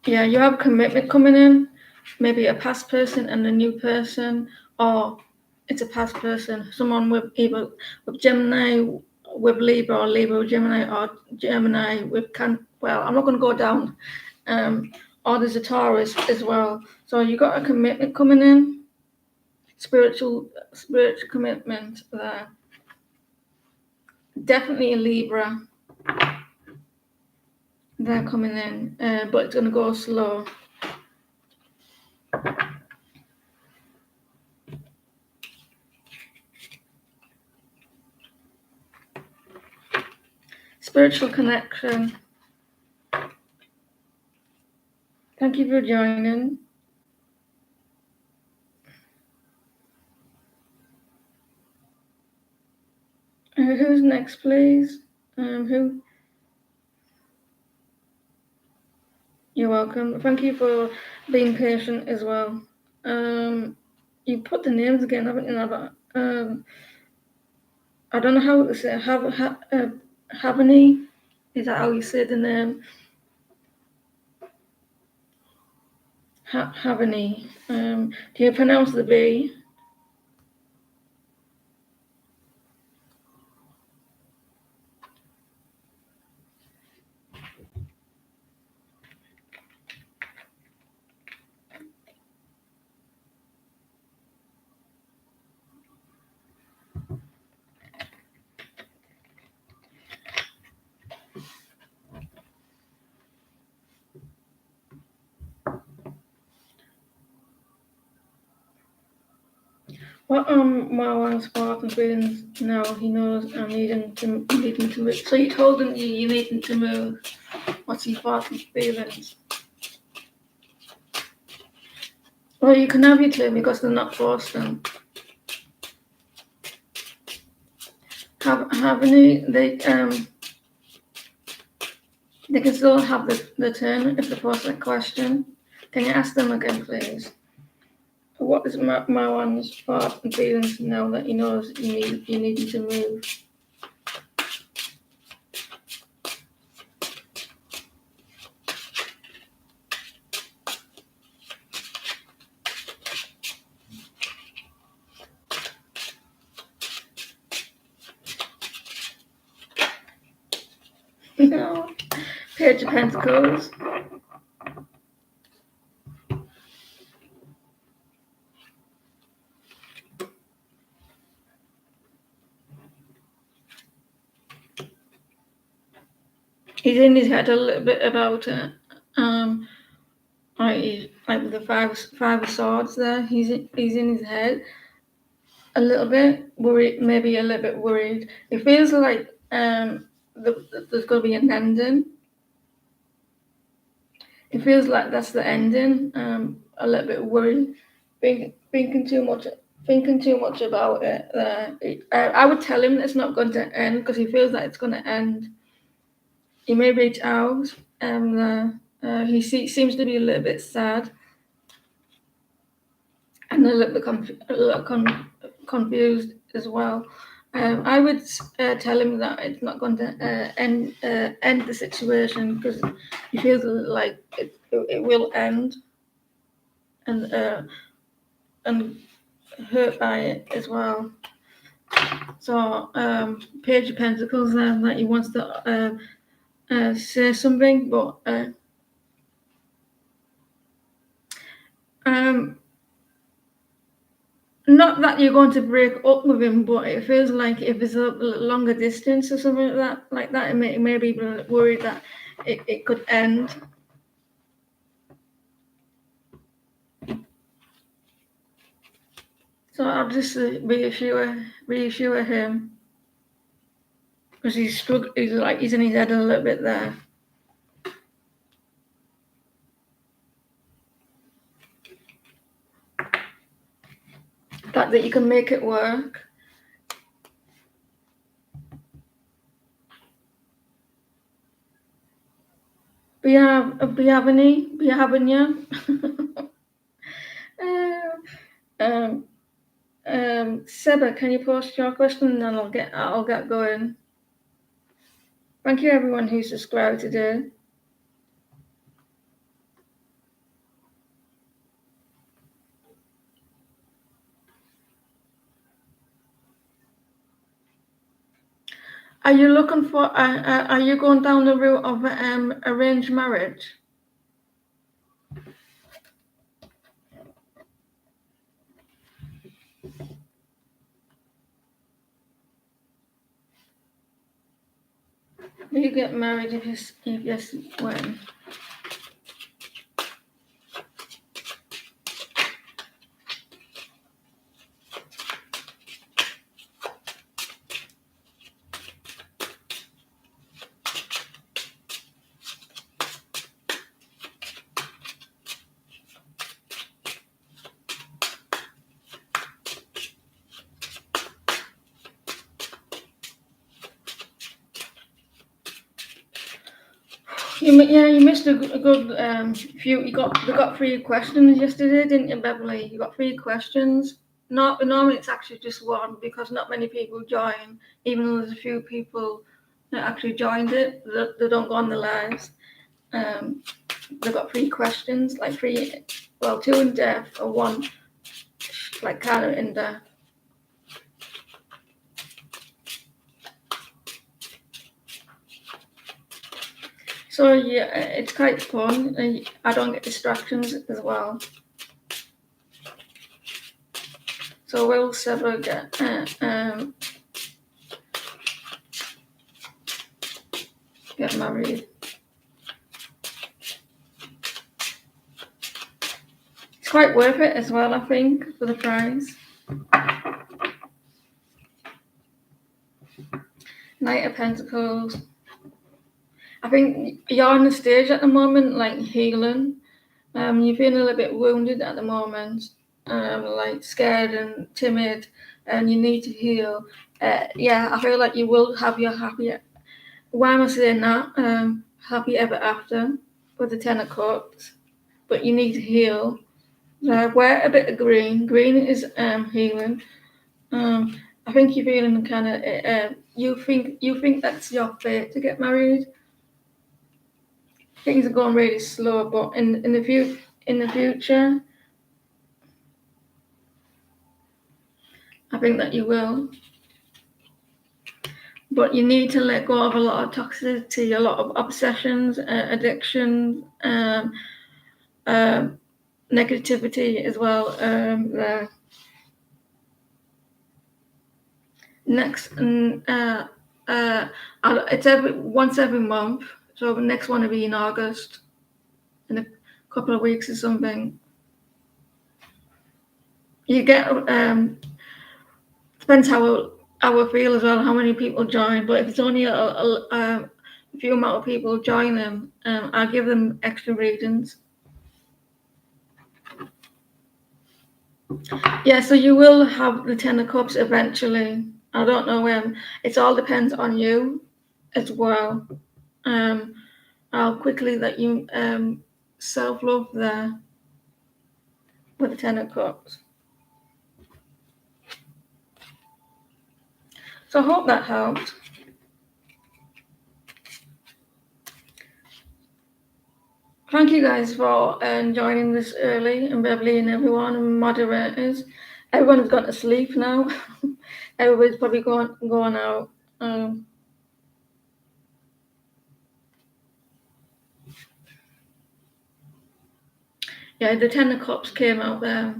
Yeah, you have commitment coming in, maybe a past person and a new person, or it's a past person, someone with either with Gemini, with Libra, or Libra with Gemini, or Gemini with well, I'm not going to go down. Or there's a Taurus as well. So you got a commitment coming in, spiritual commitment there. Definitely a Libra. They're coming in, but it's going to go slow. Spiritual connection. Thank you for joining. Who's next, please? Who? You're welcome. Thank you for being patient as well. You put the names again, haven't you? But, I don't know how to say Havani. Is that how you say the name? Havani. Do you pronounce the B? What Marwan's father feelings now he knows needing to move. So you told him you needing to move. What's his father's feelings? Well, you can have your two because they're not forced them. Have any they can still have the turn if they pose a question. Can you ask them again, please? What is Marwan's thoughts and feelings now that he knows you need to move? No. Page of Pentacles. He's in his head a little bit about it. Like the five of swords there. He's in his head a little bit worried, maybe a little bit worried. It feels like there's going to be an ending. It feels like that's the ending. A little bit worried, thinking too much about it. I would tell him it's not going to end because he feels like it's going to end. He may reach out, and he seems to be a little bit sad and a little bit confused as well. I would tell him that it's not going to end the situation because he feels like it will end, and hurt by it as well. So Page of Pentacles that he wants to say something, but not that you're going to break up with him, but it feels like if it's a longer distance or something like that, it may be worried that it could end. So I'll just reassure him because he's in his head a little bit there. That you can make it work. Bienvenue. Seba, can you post your question and then I'll get going. Thank you everyone who subscribed today. Are you looking for? Are you going down the route of arranged marriage? Will you get married if yes, when? You missed a good few. You got 3 questions yesterday, didn't you, Beverly? You got 3 questions. Normally it's actually just 1 because not many people join. Even though there's a few people that actually joined it, they don't go on the lives. They got 3 questions, like 3. Well, 2 in depth or 1 like kind of in depth. So yeah, it's quite fun. I don't get distractions as well. So will Seba get married? It's quite worth it as well, I think, for the price. Knight of Pentacles. I think you're on the stage at the moment, like healing. You're feeling a little bit wounded at the moment, like scared and timid, and you need to heal. Yeah, I feel like you will have your happy. Why am I saying that? Happy ever after with the Ten of Cups, but you need to heal. Wear a bit of green. Green is healing. I think you're feeling kind of. You think that's your fate to get married. Things are going really slow, but in the future, I think that you will. But you need to let go of a lot of toxicity, a lot of obsessions, addiction, negativity as well. Next, it's once every month. So the next one will be in August, in a couple of weeks or something. You get depends how I feel as well, how many people join. But if it's only a few amount of people joining, I'll give them extra readings. Yeah, so you will have the Ten of Cups eventually. I don't know when. It all depends on you as well. How quickly that you self-love there with the Ten of Cups. So I hope that helped. Thank you guys for joining this early, and Beverly and everyone and moderators. Everyone's gone to sleep now. Everybody's probably going out. Yeah, the Ten of Cups came out there.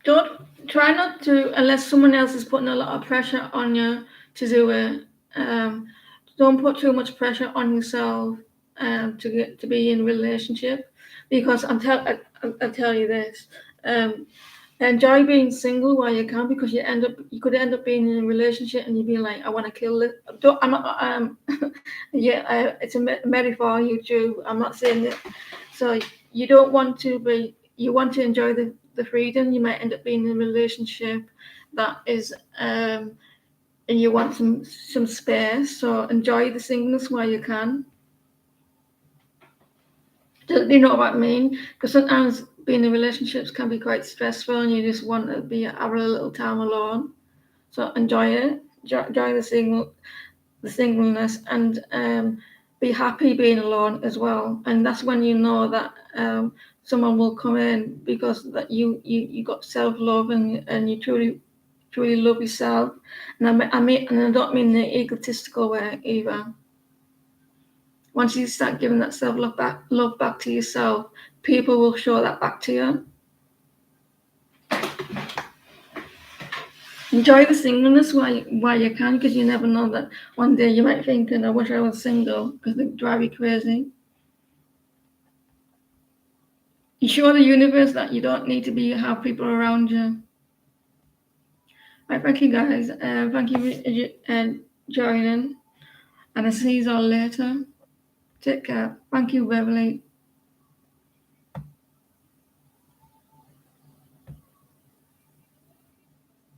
Don't try not to, unless someone else is putting a lot of pressure on you to do it. Don't put too much pressure on yourself to be in a relationship, because I'll tell you this. Enjoy being single while you can, because you could end up being in a relationship and you'd be like, I want to kill this. I'm not. Yeah, it's a metaphor, YouTube. I'm not saying that. So you don't want to be. You want to enjoy the freedom. You might end up being in a relationship that is, and you want some space. So enjoy the singleness while you can. Do you know what I mean? Because sometimes being in relationships can be quite stressful, and you just want to have a little time alone. So enjoy it, enjoy the singleness, and be happy being alone as well. And that's when you know that someone will come in, because that you got self-love, and you truly love yourself. And I don't mean the egotistical way either. Once you start giving that love back to yourself, people will show that back to you. Enjoy the singleness while you can, because you never know that one day you might think, I wish I was single, because they drive you crazy. You show the universe that you don't need to have people around you. Right, thank you guys. Thank you for joining, and I'll see you all later. Take care. Thank you, Beverly.